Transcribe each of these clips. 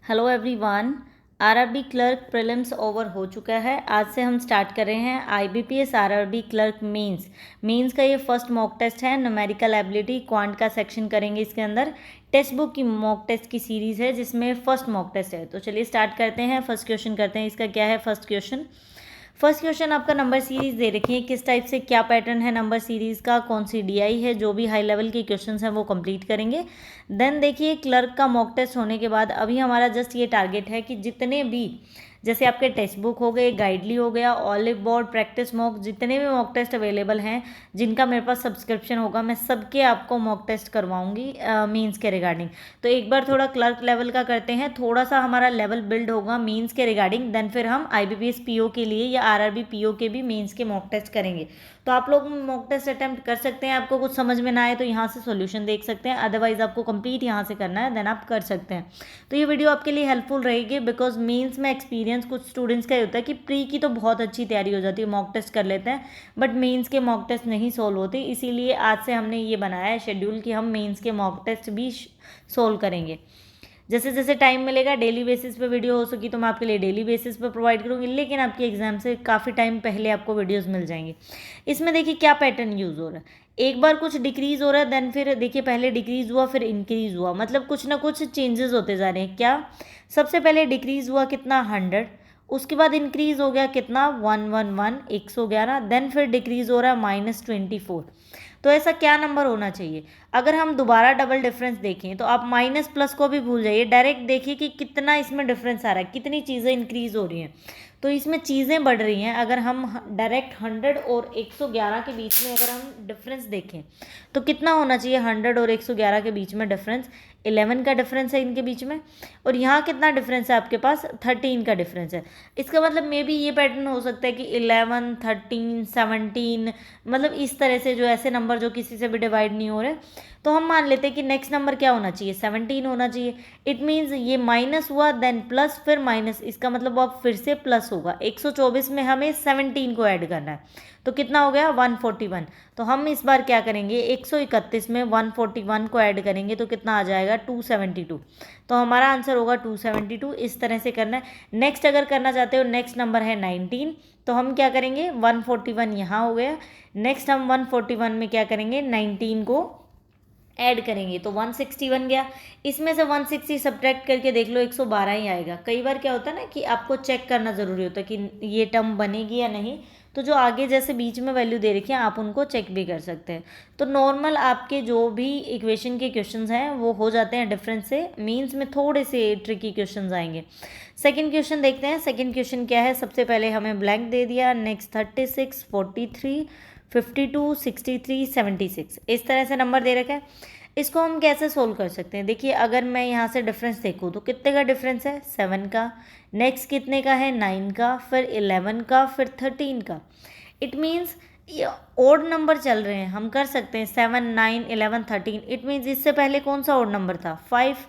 Hello everyone. RRB clerk prelims over हो चुका है। आज से हम स्टार्ट कर रहे हैं आईबीपीएस आरआरबी क्लर्क मेंस का ये फर्स्ट मॉक टेस्ट है। न्यूमेरिकल एबिलिटी क्वांट का सेक्शन करेंगे। इसके अंदर टेक्स्ट बुक की मॉक टेस्ट की सीरीज़ है जिसमें फर्स्ट मॉक टेस्ट है। तो चलिए स्टार्ट करते हैं। फर्स्ट क्वेश्चन करते हैं। इसका क्या है फर्स्ट क्वेश्चन आपका नंबर सीरीज़ दे रखी है, किस टाइप से क्या पैटर्न है नंबर सीरीज़ का, कौन सी डीआई है, जो भी हाई लेवल के क्वेश्चंस हैं वो कंप्लीट करेंगे। देन देखिए क्लर्क का मॉक टेस्ट होने के बाद अभी हमारा जस्ट ये टारगेट है कि जितने भी जैसे आपके टेक्स्ट बुक हो गए, गाइडली हो गया, ऑलिव बोर्ड, प्रैक्टिस मॉक, जितने भी मॉक टेस्ट अवेलेबल हैं जिनका मेरे पास सब्सक्रिप्शन होगा मैं सबके आपको मॉक टेस्ट करवाऊंगी मीन्स के रिगार्डिंग। तो एक बार थोड़ा क्लर्क लेवल का करते हैं, थोड़ा सा हमारा लेवल बिल्ड होगा मीन्स के रिगार्डिंग। देन फिर हम आईबीपीएस पीओ के लिए या आरआरबी पीओ के भी मीन्स के मॉक टेस्ट करेंगे। तो आप लोग मॉक टेस्ट अटैम्प्ट कर सकते हैं। आपको कुछ समझ में ना आए तो यहाँ से सॉल्यूशन देख सकते हैं, अदरवाइज आपको कंप्लीट यहाँ से करना है, देन आप कर सकते हैं। तो ये वीडियो आपके लिए हेल्पफुल रहेगी बिकॉज मीन्स में एक्सपीरियंस कुछ स्टूडेंट्स का ही होता है कि प्री की तो बहुत अच्छी तैयारी हो जाती है, मॉक टेस्ट कर लेते हैं, बट मेंस के मॉक टेस्ट नहीं सोल्व होते। इसीलिए आज से हमने ये बनाया है शेड्यूल कि हम मेंस के मॉक टेस्ट भी सोल्व करेंगे। जैसे जैसे टाइम मिलेगा डेली बेसिस पे वीडियो हो सकी तो मैं आपके लिए डेली बेसिस पे प्रोवाइड करूँगी, लेकिन आपके एग्जाम से काफ़ी टाइम पहले आपको वीडियोस मिल जाएंगे। इसमें देखिए क्या पैटर्न यूज़ हो रहा है। एक बार कुछ डिक्रीज हो रहा है, देन फिर देखिए पहले डिक्रीज हुआ फिर इंक्रीज हुआ, मतलब कुछ ना कुछ चेंजेस होते जा रहे हैं। क्या सबसे पहले डिक्रीज हुआ कितना 100, उसके बाद इंक्रीज हो गया कितना 111 111, देन फिर डिक्रीज हो रहा है -24। तो ऐसा क्या नंबर होना चाहिए। अगर हम दोबारा डबल डिफरेंस देखें तो आप माइनस प्लस को भी भूल जाइए, डायरेक्ट देखिए कि कितना इसमें डिफरेंस आ रहा है, कितनी चीज़ें इंक्रीज हो रही हैं। तो इसमें चीज़ें बढ़ रही हैं। अगर हम डायरेक्ट 100 और 111 के बीच में अगर हम डिफरेंस देखें तो कितना होना चाहिए 100 और 111 के बीच में डिफरेंस 11 का डिफरेंस है इनके बीच में। और यहाँ कितना डिफरेंस है आपके पास 13 का डिफरेंस है। इसका मतलब मे बी ये पैटर्न हो सकता है कि 11 13 17, मतलब इस तरह से जो ऐसे नंबर जो किसी से भी डिवाइड नहीं हो रहे। तो हम मान लेते हैं कि नेक्स्ट नंबर क्या होना चाहिए 17 होना चाहिए। इट मीन्स ये माइनस हुआ देन प्लस फिर माइनस, इसका मतलब अब फिर से प्लस होगा। 124 में हमें 17 को ऐड करना है तो कितना हो गया 141। तो हम इस बार क्या करेंगे 131 में 141 को ऐड करेंगे तो कितना आ जाएगा 272। तो हमारा आंसर होगा 272। इस तरह से करना है। नेक्स्ट अगर करना चाहते हो नेक्स्ट नंबर है 19, तो हम क्या करेंगे 141 यहाँ हो गया। नेक्स्ट हम 141 में क्या करेंगे 19 को ऐड करेंगे तो 160 बन गया। इसमें से 160 सब्ट्रैक्ट करके देख लो 112 ही आएगा। कई बार क्या होता है ना कि आपको चेक करना ज़रूरी होता है कि ये टर्म बनेगी या नहीं, तो जो आगे जैसे बीच में वैल्यू दे रखी है आप उनको चेक भी कर सकते हैं। तो नॉर्मल आपके जो भी इक्वेशन के क्वेश्चंस हैं वो हो जाते हैं डिफरेंस से। मीन्स में थोड़े से ट्रिकी क्वेश्चंस आएंगे। सेकंड क्वेश्चन देखते हैं। सेकंड क्वेश्चन क्या है, सबसे पहले हमें ब्लैंक दे दिया, नेक्स्ट 36 43 52 63 76, इस तरह से नंबर दे रखा है। इसको हम कैसे सोल्व कर सकते हैं। देखिए अगर मैं यहाँ से डिफरेंस देखूँ तो कितने का डिफरेंस है 7 का, नेक्स्ट कितने का है 9 का, फिर 11 का, फिर 13 का। इट मीन्स ये ओड नंबर चल रहे हैं, हम कर सकते हैं 7 9 11 13। इट मीन्स इससे पहले कौन सा ओड नंबर था 5।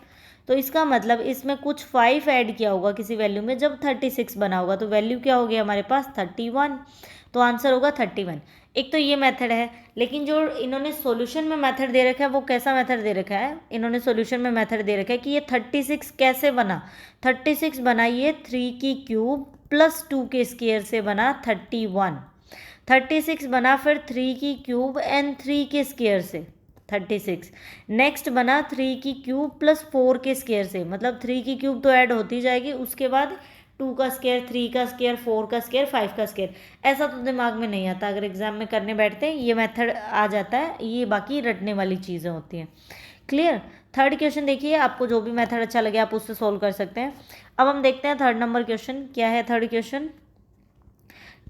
तो इसका मतलब इसमें कुछ 5 ऐड किया होगा किसी वैल्यू में जब 36 बना होगा, तो वैल्यू क्या होगी हमारे पास 31। तो आंसर होगा 31। एक तो ये मेथड है, लेकिन जो इन्होंने सॉल्यूशन में मेथड दे रखा है वो कैसा मेथड दे रखा है। इन्होंने सॉल्यूशन में मेथड दे रखा है कि ये 36 कैसे बना। 36 बना ये 3 की क्यूब प्लस 2 के स्क्वायर से बना 31। 36 बना फिर 3 की क्यूब एंड 3 के स्क्वायर से 36। नेक्स्ट बना 3 की क्यूब प्लस 4 के स्क्वायर से, मतलब 3 की क्यूब तो ऐड होती जाएगी, उसके बाद 2 का स्क्वायर 3 का स्क्वायर 4 का स्क्वायर 5 का स्क्वायर। ऐसा तो दिमाग में नहीं आता, अगर एग्जाम में करने बैठते हैं ये मेथड आ जाता है, ये बाकी रटने वाली चीज़ें होती हैं। क्लियर। थर्ड क्वेश्चन देखिए, आपको जो भी मेथड अच्छा लगे आप उससे सोल्व कर सकते हैं। अब हम देखते हैं थर्ड नंबर क्वेश्चन क्या है। थर्ड क्वेश्चन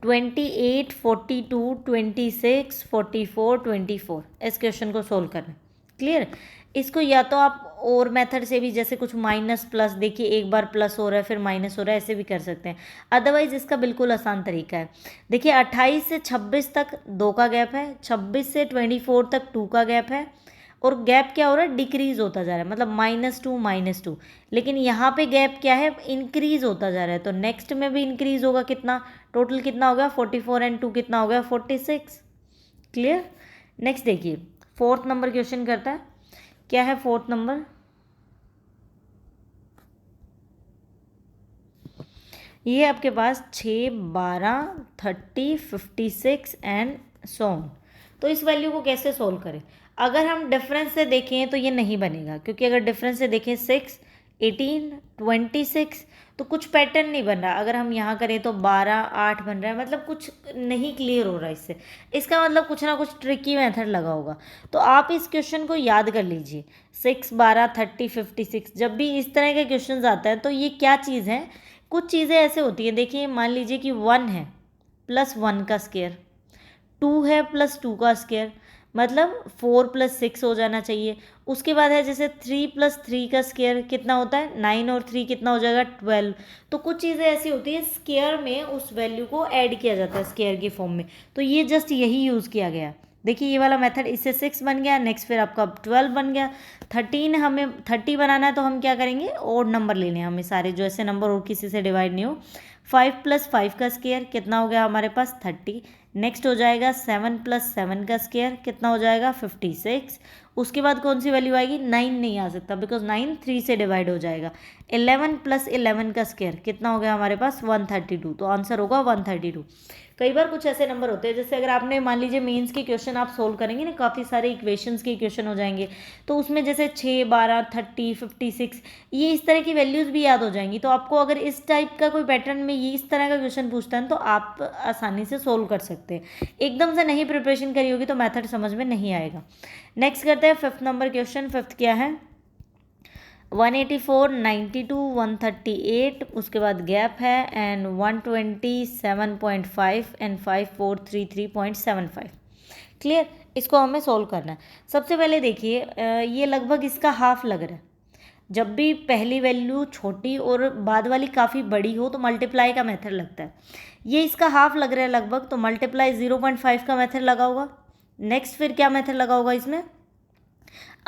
28 42 26 44 24, इस क्वेश्चन को सोल्व करना। क्लियर। इसको या तो आप और मेथड से भी, जैसे कुछ माइनस प्लस, देखिए एक बार प्लस हो रहा है फिर माइनस हो रहा है, ऐसे भी कर सकते हैं। अदरवाइज इसका बिल्कुल आसान तरीका है। देखिए 28 से 26 तक 2 का गैप है, 26 से 24 तक 2 का गैप है, और गैप क्या हो रहा है डिक्रीज होता जा रहा है, मतलब -2 लेकिन यहाँ पे गैप क्या है इंक्रीज होता जा रहा है। तो नेक्स्ट में भी इंक्रीज होगा, कितना टोटल कितना हो गया 44 एंड 2 कितना हो गया 46। क्लियर। नेक्स्ट देखिए फोर्थ नंबर क्वेश्चन करता है। क्या है फोर्थ नंबर, ये है आपके पास 6, 12, 30, 56 एंड सो ऑन। तो इस वैल्यू को कैसे सोल्व करें? अगर हम डिफरेंस से देखें तो ये नहीं बनेगा, क्योंकि अगर डिफरेंस से देखें 6, 18, 26 तो कुछ पैटर्न नहीं बन रहा। अगर हम यहाँ करें तो 12, 8 बन रहा है, मतलब कुछ नहीं क्लियर हो रहा है इससे। इसका मतलब कुछ ना कुछ ट्रिकी मेथड लगा होगा। तो आप इस क्वेश्चन को याद कर लीजिए, 6, 12, 30, 56। जब भी इस तरह के क्वेश्चन आते हैं तो ये क्या चीज़ है, कुछ चीज़ें ऐसे होती हैं। देखिए मान लीजिए कि 1 है प्लस 1 का स्क्वायर, 2 है प्लस 2 का स्क्वायर, मतलब 4 प्लस 6 हो जाना चाहिए। उसके बाद है जैसे 3 प्लस 3 का स्क्वायर कितना होता है 9, और 3 कितना हो जाएगा 12। तो कुछ चीज़ें ऐसी होती है स्क्वायर में उस वैल्यू को ऐड किया जाता है स्क्वायर की फॉर्म में, तो ये जस्ट यही यूज़ किया गया। देखिए ये वाला मेथड, इससे 6 बन गया, नेक्स्ट फिर आपका 12 बन गया। 13 हमें 30 बनाना है तो हम क्या करेंगे, ओड नंबर ले लें हमें सारे, जो ऐसे नंबर और किसी से डिवाइड नहीं हो। 5 प्लस 5 का स्क्वायर कितना हो गया हमारे पास 30। नेक्स्ट हो जाएगा 7 प्लस 7 का स्क्वायर कितना हो जाएगा 56। उसके बाद कौन सी वैल्यू आएगी, 9 नहीं आ सकता बिकॉज 9 3 से डिवाइड हो जाएगा। 11 प्लस 11 का स्क्वायर कितना हो गया हमारे पास 132, तो आंसर होगा 132। कई बार कुछ ऐसे नंबर होते हैं, जैसे अगर आपने मान लीजिए मेंस के क्वेश्चन आप सोल्व करेंगे ना, काफ़ी सारे इक्वेशंस के क्वेश्चन हो जाएंगे, तो उसमें जैसे 6, 12, 30, 56 ये इस तरह की वैल्यूज़ भी याद हो जाएंगी। तो आपको अगर इस टाइप का कोई पैटर्न में ये इस तरह का क्वेश्चन पूछता है तो आप आसानी से सोल्व कर सकते हैं। एकदम से नहीं प्रिपरेशन करी होगी तो मैथड समझ में नहीं आएगा। नेक्स्ट करते हैं 5th नंबर क्वेश्चन। 5th क्या है, 184, 92, 138, उसके बाद गैप है एंड 127.5 एंड 5433.75। क्लियर, इसको हमें सोल्व करना है। सबसे पहले देखिए ये लगभग इसका हाफ लग रहा है। जब भी पहली वैल्यू छोटी और बाद वाली काफ़ी बड़ी हो तो मल्टीप्लाई का मेथड लगता है। ये इसका हाफ लग रहा है लगभग, तो मल्टीप्लाई 0.5 का मेथड लगा होगा। नेक्स्ट फिर क्या मेथड लगा होगा इसमें,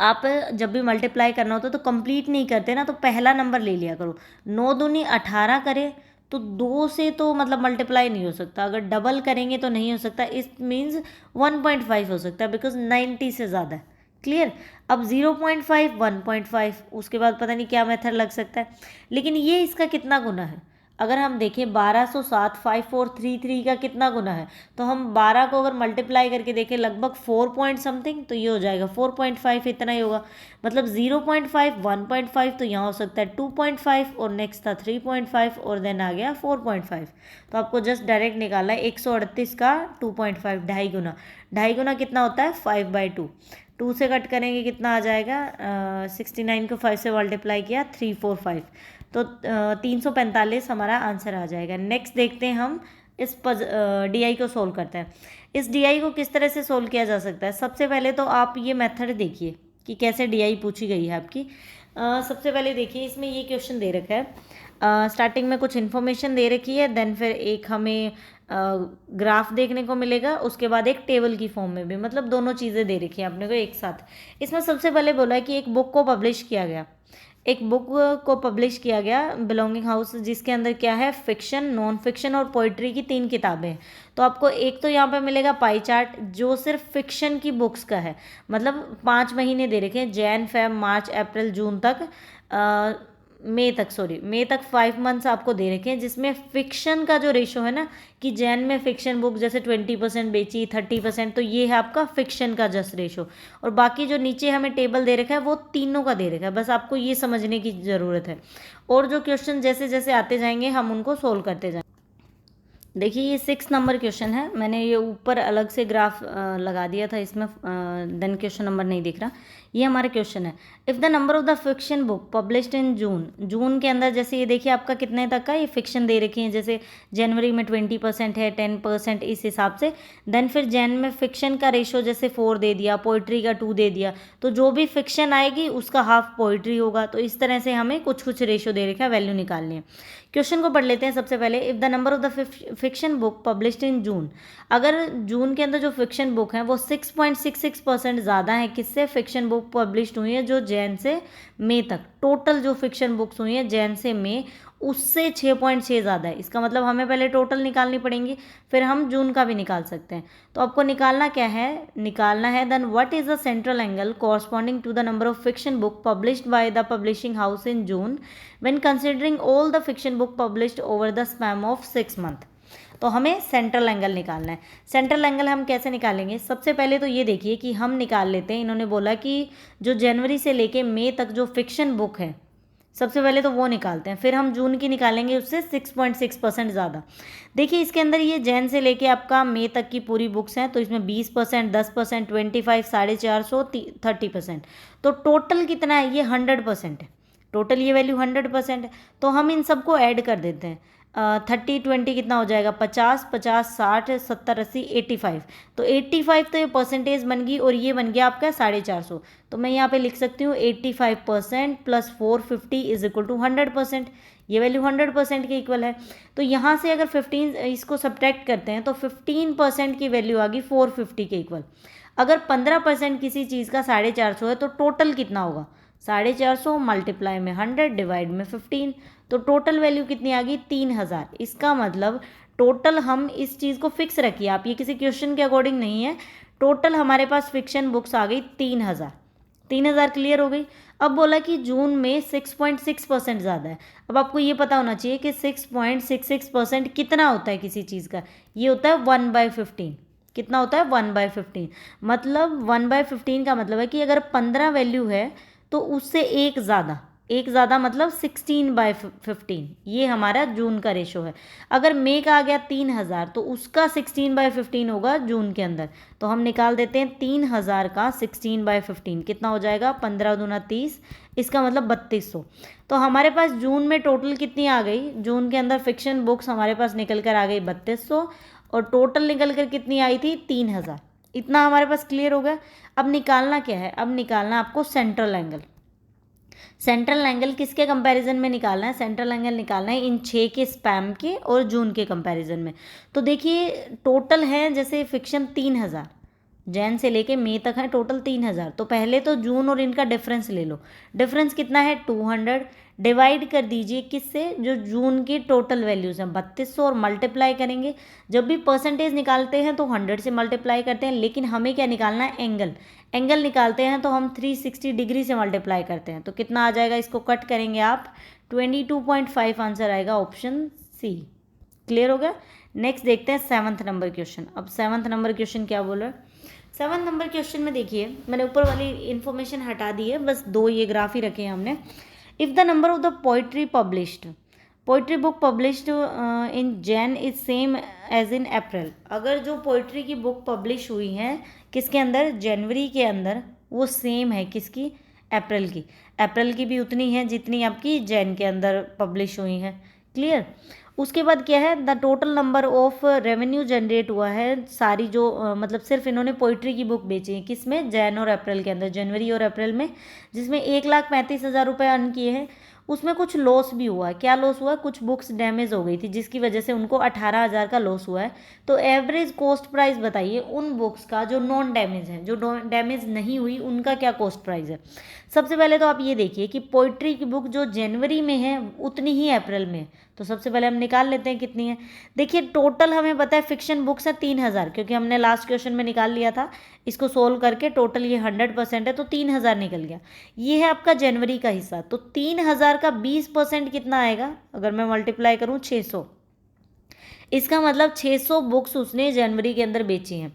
आप जब भी मल्टीप्लाई करना होता है तो कंप्लीट नहीं करते ना, तो पहला नंबर ले लिया करो। 9 दूनी 18 करे तो 2 से तो मतलब मल्टीप्लाई नहीं हो सकता, अगर डबल करेंगे तो नहीं हो सकता। इस मीन्स 1.5 हो सकता है बिकॉज 90 से ज़्यादा है। क्लियर, अब 0.5, 1.5, उसके बाद पता नहीं क्या मेथड लग सकता है। लेकिन ये इसका कितना गुना है, अगर हम देखें 1207 5433 का कितना गुना है, तो हम 12 को अगर मल्टीप्लाई करके देखें लगभग 4 पॉइंट समथिंग, तो ये हो जाएगा 4.5, इतना ही होगा। मतलब 0.5, 1.5 तो यहाँ हो सकता है 2.5, और नेक्स्ट था 3.5, और देन आ गया 4.5। तो आपको जस्ट डायरेक्ट निकालना है 138 का 2.5, 2.5 गुना। 2.5 गुना कितना होता है 5/2। 2 से कट करेंगे कितना आ जाएगा 69 को 5 से मल्टीप्लाई किया 345, तो 345 हमारा आंसर आ जाएगा। नेक्स्ट देखते हैं हम इस DI को सोल्व करते हैं। इस DI को किस तरह से सोल्व किया जा सकता है, सबसे पहले तो आप ये मेथड देखिए कि कैसे DI पूछी गई है आपकी। सबसे पहले देखिए इसमें ये क्वेश्चन दे रखा है, स्टार्टिंग में कुछ इन्फॉर्मेशन दे रखी है, देन फिर एक हमें ग्राफ देखने को मिलेगा, उसके बाद एक टेबल की फॉर्म में भी, मतलब दोनों चीज़ें दे रखी हैं अपने को एक साथ। इसमें सबसे पहले बोला है कि एक बुक को पब्लिश किया गया, एक बुक को पब्लिश किया गया बिलोंगिंग हाउस, जिसके अंदर क्या है फिक्शन, नॉन फिक्शन और पोइट्री की 3 किताबें हैं। तो आपको एक तो यहाँ पे मिलेगा पाई चार्ट जो सिर्फ फिक्शन की बुक्स का है, मतलब 5 महीने दे रखे हैं, जैन, फेब, मार्च, अप्रैल, जून तक, मई तक 5 मंथ्स आपको दे रखे हैं, जिसमें फिक्शन का जो रेशो है ना, कि जैन में फिक्शन बुक जैसे 20% बेची, 30%, तो ये है आपका फिक्शन का जस्ट रेशो। और बाकी जो नीचे हमें टेबल दे रखा है वो तीनों का दे रखा है, बस आपको ये समझने की ज़रूरत है। और जो क्वेश्चन जैसे जैसे आते जाएंगे हम उनको सोल्व करते जाएंगे। देखिए ये 6 नंबर क्वेश्चन है, मैंने ये ऊपर अलग से ग्राफ लगा दिया था इसमें, देन क्वेश्चन नंबर नहीं दिख रहा। ये हमारा क्वेश्चन है, if the number of the fiction book published in June के अंदर, जैसे ये देखिए आपका कितने तक का ये फिक्शन दे रखी है, जैसे जनवरी में 20% है, 10% इस हिसाब से। देन फिर जैन में फिक्शन का रेशो जैसे 4 दे दिया, पोइट्री का 2 दे दिया, तो जो भी फिक्शन आएगी उसका हाफ पोइट्री होगा। तो इस तरह से हमें कुछ कुछ रेशो दे रखा है, वैल्यू निकालनी है। क्वेश्चन को पढ़ लेते हैं सबसे पहले, if the number of the fiction book published in June. अगर जून के अंदर जो फिक्शन बुक हैं वो 6.66% ज़्यादा है किससे, फिक्शन बुक पब्लिश्ड हुई है जो जैन से मई तक, टोटल जो फिक्शन बुक्स हुई हैं जैन से मई उससे 6.6 ज़्यादा है। इसका मतलब हमें पहले टोटल निकालनी पड़ेंगी, फिर हम जून का भी निकाल सकते हैं। तो आपको निकालना क्या है, निकालना है then what is the central angle corresponding to the number of fiction book published by the publishing house in June when considering all the fiction book published over the span of 6 month. तो हमें central angle निकालना है। Central angle हम कैसे निकालेंगे, सबसे पहले तो ये देखिए कि हम निकाल लेते हैं, इन्होंने बोला कि जो जनवरी से लेके मई तक जो फिक्शन बुक है सबसे पहले तो वो निकालते हैं, फिर हम जून की निकालेंगे उससे 6.6% ज़्यादा। देखिए इसके अंदर ये जैन से लेके आपका मई तक की पूरी बुक्स हैं, तो इसमें 20%, 10%, 25, 450, 30%, तो टोटल कितना है, ये 100% है। टोटल ये वैल्यू 100% है। तो हम इन सबको ऐड कर देते हैं। 30, 20 कितना हो जाएगा, 50, 50, 60, 70, 80, 85। तो 85 तो ये परसेंटेज बन गई और ये बन गया आपका 450। तो मैं यहाँ पे लिख सकती हूँ 85% प्लस 450 इज इक्वल टू 100%। ये वैल्यू 100% के इक्वल है। तो यहाँ से अगर 15 इसको सब्ट्रैक्ट करते हैं तो 15% की वैल्यू आ गई 450 के इक्वल। अगर 15% किसी चीज़ का 450 है तो टोटल कितना होगा, 450 मल्टीप्लाई में 100 डिवाइड में 15, तो टोटल वैल्यू कितनी आ गई, 3000। इसका मतलब टोटल हम इस चीज़ को फिक्स रखिए आप, ये किसी क्वेश्चन के अकॉर्डिंग नहीं है, टोटल हमारे पास फिक्शन बुक्स आ गई 3000। 3000 क्लियर हो गई। अब बोला कि जून में 6.6% ज़्यादा है। अब आपको ये पता होना चाहिए कि 6.66% कितना होता है किसी चीज़ का, ये होता है 1/15। कितना होता है, 1/15। मतलब 1/15 का मतलब है कि अगर 15 वैल्यू है तो उससे एक ज़्यादा मतलब 16/15, ये हमारा जून का रेशो है। अगर मई का आ गया 3000 तो उसका 16/15 होगा जून के अंदर। तो हम निकाल देते हैं 3000 का 16/15 कितना हो जाएगा, 15 दूना 30, इसका मतलब 3200। तो हमारे पास जून में टोटल कितनी आ गई, जून के अंदर फिक्शन बुक्स हमारे पास निकल कर आ गई 3200 और टोटल निकल कर कितनी आई थी, 3000। इतना हमारे पास क्लियर हो गया। अब निकालना क्या है, अब निकालना आपको सेंट्रल एंगल। सेंट्रल एंगल किसके कंपैरिजन में निकालना है, सेंट्रल एंगल निकालना है इन 6 के स्पैम के और जून के कंपैरिजन में। तो देखिए टोटल है जैसे फिक्शन 3000, जैन से लेके मई तक है टोटल 3000। तो पहले तो जून और इनका डिफरेंस ले लो, डिफरेंस कितना है 200, डिवाइड कर दीजिए किससे, जो जून की टोटल वैल्यूज़ हैं 3200 और मल्टीप्लाई करेंगे। जब भी परसेंटेज निकालते हैं तो 100 से मल्टीप्लाई करते हैं, लेकिन हमें क्या निकालना है, एंगल। एंगल निकालते हैं तो हम 360 डिग्री से मल्टीप्लाई करते हैं, तो कितना आ जाएगा, इसको कट करेंगे आप 22.5 आंसर आएगा ऑप्शन सी। क्लियर हो गया। नेक्स्ट देखते हैं 7th नंबर क्वेश्चन। अब 7th नंबर क्वेश्चन क्या बोल रहा है, 7th नंबर क्वेश्चन में देखिए मैंने ऊपर वाली इन्फॉर्मेशन हटा दी है, बस 2 ये ग्राफ ही रखे हैं हमने। If the number of the poetry book published in June is same as in April, अगर जो पोइट्री की बुक पब्लिश हुई है किसके अंदर, जनवरी के अंदर, वो सेम है किसकी, अप्रैल की। अप्रैल की भी उतनी है जितनी आपकी जैन के अंदर पब्लिश हुई है। क्लियर। उसके बाद क्या है, the total number of revenue generate हुआ है, सारी जो मतलब सिर्फ इन्होंने पोइट्री की बुक बेची है किसमें, जैन और अप्रैल के अंदर, जनवरी और अप्रैल में, जिसमें 1,35,000 रुपये अर्न किए हैं। उसमें कुछ लॉस भी हुआ है। क्या लॉस हुआ है, कुछ बुक्स डैमेज हो गई थी जिसकी वजह से उनको 18,000 का लॉस हुआ है। तो एवरेज कॉस्ट प्राइस बताइए उन बुक्स का जो नॉन डैमेज है, जो डैमेज नहीं हुई उनका क्या कॉस्ट प्राइस है। सबसे पहले तो आप ये देखिए कि पोइट्री की बुक जो जनवरी में है उतनी ही अप्रैल में है, तो सबसे पहले हम निकाल लेते हैं कितनी है। देखिए टोटल हमें पता है फिक्शन बुक्स है 3000, क्योंकि हमने लास्ट क्वेश्चन में निकाल लिया था। इसको सोल्व करके टोटल ये 100% है तो 3000 निकल गया। ये है आपका जनवरी का हिस्सा, तो 3000 का 20% कितना आएगा, अगर मैं मल्टीप्लाई करूँ 600, इसका मतलब 600 बुक्स उसने जनवरी के अंदर बेची हैं,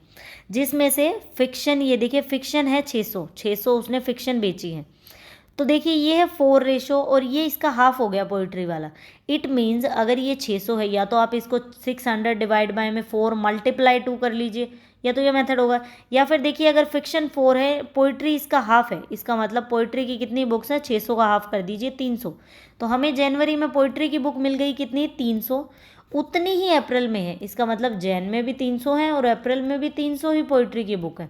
जिसमें से फिक्शन, ये देखिए फिक्शन है 600 उसने फिक्शन बेची है। तो देखिए ये है 4 रेशो और ये इसका हाफ हो गया पोइट्री वाला। इट मीन्स अगर ये 600 है, या तो आप इसको 600 डिवाइड बाय में 4 मल्टीप्लाई 2 कर लीजिए, या तो ये मेथड होगा, या फिर देखिए अगर फिक्शन 4 है, पोइट्री इसका हाफ है, इसका मतलब पोइट्री की कितनी बुक्स है, 600 का हाफ कर दीजिए 300। तो हमें जनवरी में पोइट्री की बुक मिल गई कितनी, 300। उतनी ही अप्रैल में है, इसका मतलब जैन में भी 300 है और अप्रैल में भी 300 ही पोइट्री की बुक है।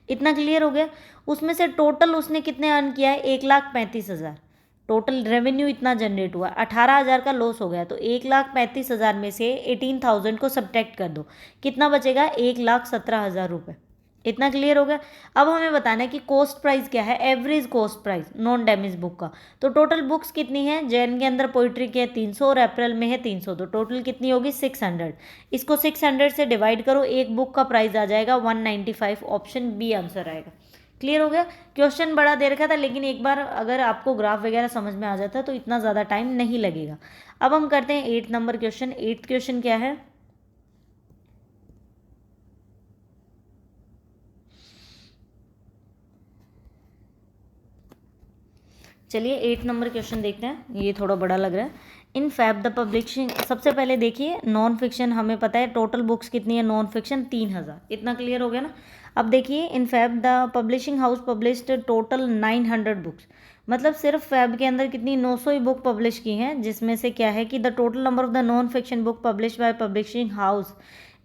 इतना क्लियर हो गया। उसमें से टोटल उसने कितने अर्न किया है, 1,35,000। टोटल रेवेन्यू इतना जनरेट हुआ, 18,000 का लॉस हो गया, तो 1,35,000 में से 18,000 को सब्ट्रैक्ट कर दो, कितना बचेगा? 1,17,000 रुपये। इतना क्लियर हो गया। अब हमें बताना है कि कॉस्ट प्राइस क्या है, average cost price non damage book का। तो टोटल बुक्स कितनी है? जैन के अंदर पोइट्री की है 300 और अप्रैल में है 300, तो टोटल कितनी होगी? 600। इसको 600 से डिवाइड करो, एक बुक का प्राइस आ जाएगा 195, ऑप्शन बी आंसर आएगा। क्लियर हो गया। क्वेश्चन बड़ा दे रखा था, लेकिन एक बार अगर आपको ग्राफ वगैरह समझ में आ जाता है तो इतना ज़्यादा टाइम नहीं लगेगा। अब हम करते हैं 8 नंबर क्वेश्चन। 8th क्वेश्चन क्या है? चलिए 8 नंबर क्वेश्चन देखते हैं, ये थोड़ा बड़ा लग रहा है। इन फैब द पब्लिशिंग, सबसे पहले देखिए नॉन फिक्शन, हमें पता है टोटल बुक्स कितनी है नॉन फिक्शन? 3,000। इतना क्लियर हो गया ना। अब देखिए in Feb the publishing house published total 900 books, मतलब सिर्फ फैब के अंदर कितनी? 900 ही बुक पब्लिश की हैं, जिसमें से क्या है कि the total number of the non fiction book publish by publishing house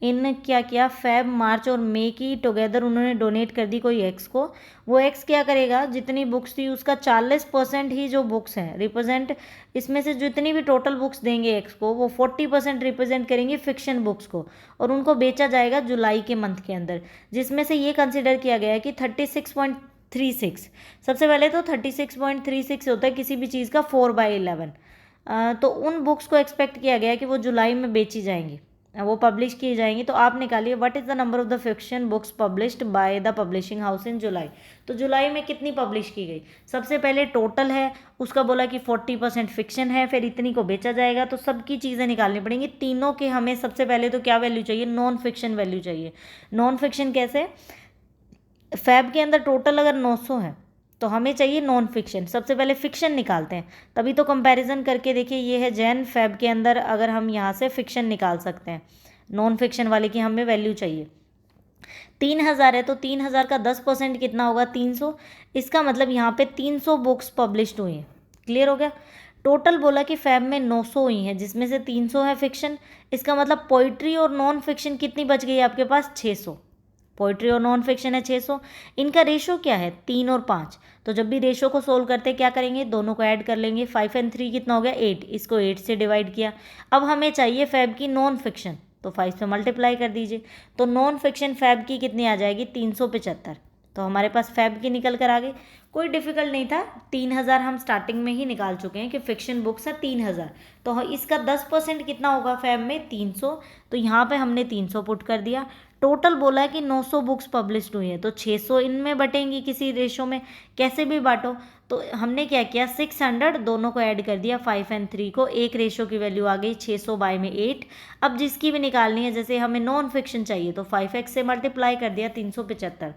इन क्या किया? फैब, मार्च और मई की टुगेदर उन्होंने डोनेट कर दी कोई एक्स को। वो एक्स क्या करेगा? जितनी बुक्स थी उसका 40% ही जो बुक्स हैं रिप्रेजेंट, इसमें से जितनी भी टोटल बुक्स देंगे एक्स को, वो 40% रिप्रेजेंट करेंगे फिक्शन बुक्स को, और उनको बेचा जाएगा जुलाई के मंथ के अंदर, जिसमें से ये कंसिडर किया गया है कि 36.36, सबसे पहले तो 36.36 होता है किसी भी चीज़ का 4/11, तो उन बुक्स को एक्सपेक्ट किया गया कि वो जुलाई में बेची जाएंगी, वो पब्लिश की जाएंगी। तो आप निकालिए what is the number of the fiction books published by the publishing house in July. तो जुलाई में कितनी पब्लिश की गई? सबसे पहले टोटल है, उसका बोला कि 40% फिक्शन है, फिर इतनी को बेचा जाएगा, तो सबकी चीज़ें निकालनी पड़ेंगी। तीनों के हमें सबसे पहले तो क्या वैल्यू चाहिए? नॉन फिक्शन वैल्यू चाहिए। नॉन फिक्शन कैसे? फैब के अंदर टोटल अगर 900 है तो हमें चाहिए नॉन फिक्शन। सबसे पहले फिक्शन निकालते हैं, तभी तो कंपैरिजन करके देखिए, ये है जैन, फैब के अंदर अगर हम यहाँ से फिक्शन निकाल सकते हैं, नॉन फिक्शन वाले की हमें वैल्यू चाहिए। 3,000 है तो 3,000 का 10% कितना होगा? 300। इसका मतलब यहाँ पे 300 बुक्स पब्लिश्ड हुई हैं। क्लियर हो गया। टोटल बोला कि फैब में 900 हुई हैं, जिसमें से 300 है फिक्शन। इसका मतलब पोइट्री और नॉन फिक्शन कितनी बच गई आपके पास? 600। पोइट्री और नॉन फिक्शन है 600। इनका रेशो क्या है? 3 और 5। तो जब भी रेशो को सोल्व करते क्या करेंगे? दोनों को ऐड कर लेंगे। 5 और 3 कितना हो गया? 8। इसको 8 से डिवाइड किया। अब हमें चाहिए फैब की नॉन फिक्शन, तो 5 से मल्टीप्लाई कर दीजिए। तो नॉन फिक्शन फैब की कितनी आ जाएगी? 375। तो हमारे पास फैब की निकल कर आ गई। कोई डिफिकल्ट नहीं था। 3,000 हम स्टार्टिंग में ही निकाल चुके हैं कि फिक्शन बुक्स है 3,000, तो इसका 10% कितना होगा फैब में? 300। तो यहाँ पे हमने 300 पुट कर दिया। टोटल बोला है कि 900 बुक्स पब्लिश्ड हुई हैं, तो 600 इनमें बटेंगी किसी रेशो में, कैसे भी बांटो। तो हमने क्या किया? 600 दोनों को ऐड कर दिया, 5 और 3 को, एक रेशो की वैल्यू आ गई 600 बाय में 8। अब जिसकी भी निकालनी है, जैसे हमें नॉन फिक्शन चाहिए तो 5x से मल्टीप्लाई कर दिया, 375।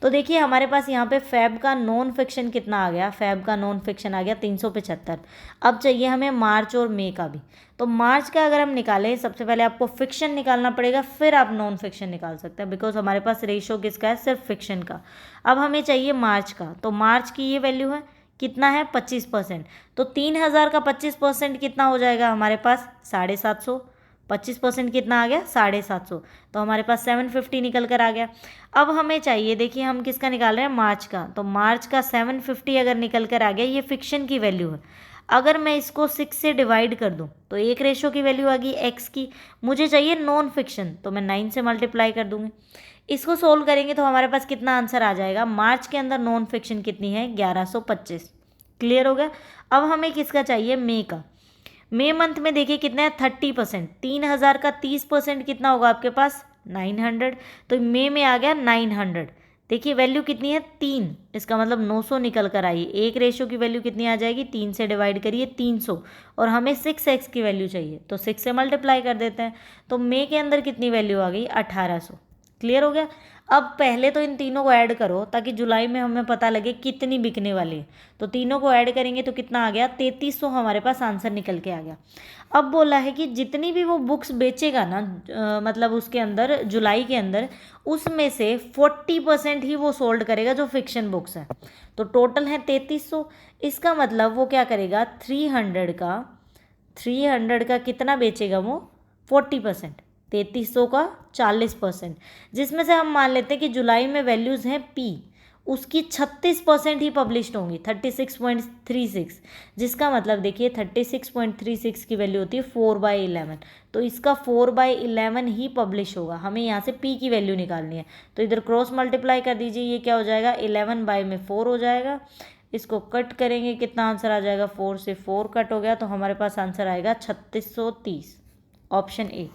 तो देखिए हमारे पास यहाँ पे फैब का नॉन फिक्शन कितना आ गया? फैब का नॉन फिक्शन आ गया 375। अब चाहिए हमें मार्च और मई का भी। तो मार्च का अगर हम निकालें, सबसे पहले आपको फिक्शन निकालना पड़ेगा, फिर आप नॉन फिक्शन निकाल सकते हैं, बिकॉज हमारे पास रेशो किसका है? सिर्फ फिक्शन का। अब हमें चाहिए मार्च का, तो मार्च की ये वैल्यू है कितना है? 25%। तो 3,000 का 25% कितना हो जाएगा हमारे पास? 750। 25% कितना आ गया? 750। तो हमारे पास 750 निकल कर आ गया। अब हमें चाहिए, देखिए हम किसका निकाल रहे हैं? मार्च का। तो मार्च का 750 अगर निकल कर आ गया, ये फिक्शन की वैल्यू है। अगर मैं इसको 6 से डिवाइड कर दूं तो एक रेशो की वैल्यू आ गई एक्स की। मुझे चाहिए नॉन फिक्शन, तो मैं 9 से मल्टीप्लाई कर दूंगी। इसको सोल्व करेंगे तो हमारे पास कितना आंसर आ जाएगा? मार्च के अंदर नॉन फिक्शन कितनी है? 1125। क्लियर हो गया। अब हमें किसका चाहिए? मई का। मई मंथ में देखिए कितना है? 30%। 3,000 का 30% कितना होगा आपके पास? 900। तो मई में आ गया 900। देखिए वैल्यू कितनी है? 3। इसका मतलब 900 निकल कर आई। एक रेशो की वैल्यू कितनी आ जाएगी? 3 से डिवाइड करिए, 300। और हमें 6x की वैल्यू चाहिए, तो 6 से मल्टीप्लाई कर देते हैं। तो मई के अंदर कितनी वैल्यू आ गई? 1800। क्लियर हो गया। अब पहले तो इन तीनों को ऐड करो ताकि जुलाई में हमें पता लगे कितनी बिकने वाली है। तो तीनों को ऐड करेंगे तो कितना आ गया? 3300 हमारे पास आंसर निकल के आ गया। अब बोला है कि जितनी भी वो बुक्स बेचेगा ना, मतलब उसके अंदर जुलाई के अंदर, उसमें से 40% ही वो सोल्ड करेगा जो फिक्शन बुक्स है। तो टोटल है 3300। इसका मतलब वो क्या करेगा? 300 का कितना बेचेगा वो? 40%। 3300 का 40%, जिसमें से हम मान लेते हैं कि जुलाई में वैल्यूज़ हैं पी, उसकी 36% ही पब्लिश्ड होंगी, 36.36, जिसका मतलब देखिए 36.36 की वैल्यू होती है 4/11, तो इसका 4/11 ही पब्लिश होगा। हमें यहाँ से p की वैल्यू निकालनी है, तो इधर क्रॉस मल्टीप्लाई कर दीजिए, ये क्या हो जाएगा 11 बाई में 4 हो जाएगा। इसको कट करेंगे, कितना आंसर आ जाएगा, 4 से 4 कट हो गया, तो हमारे पास आंसर आएगा 3630, ऑप्शन ए।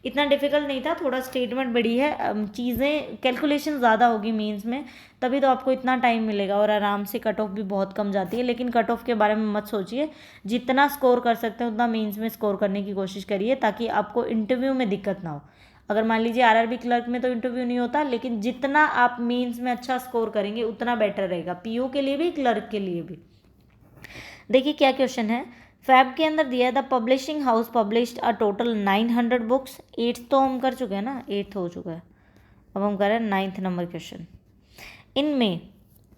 इतना डिफिकल्ट नहीं था, थोड़ा स्टेटमेंट बड़ी है, चीज़ें कैलकुलेशन ज़्यादा होगी मीन्स में, तभी तो आपको इतना टाइम मिलेगा, और आराम से कट ऑफ भी बहुत कम जाती है। लेकिन कट ऑफ के बारे में मत सोचिए, जितना स्कोर कर सकते हैं उतना मीन्स में स्कोर करने की कोशिश करिए, ताकि आपको इंटरव्यू में दिक्कत ना हो। अगर मान लीजिए आरआरबी क्लर्क में तो इंटरव्यू नहीं होता, लेकिन जितना आप मीन्स में अच्छा स्कोर करेंगे उतना बेटर रहेगा, पीओ के लिए भी, क्लर्क के लिए भी। देखिए क्या क्वेश्चन है, फैब के अंदर दिया है the publishing house published a total 900 books. 8th तो हम कर चुके हैं ना, 8th हो चुका है, अब हम कर रहे हैं 9th number question. In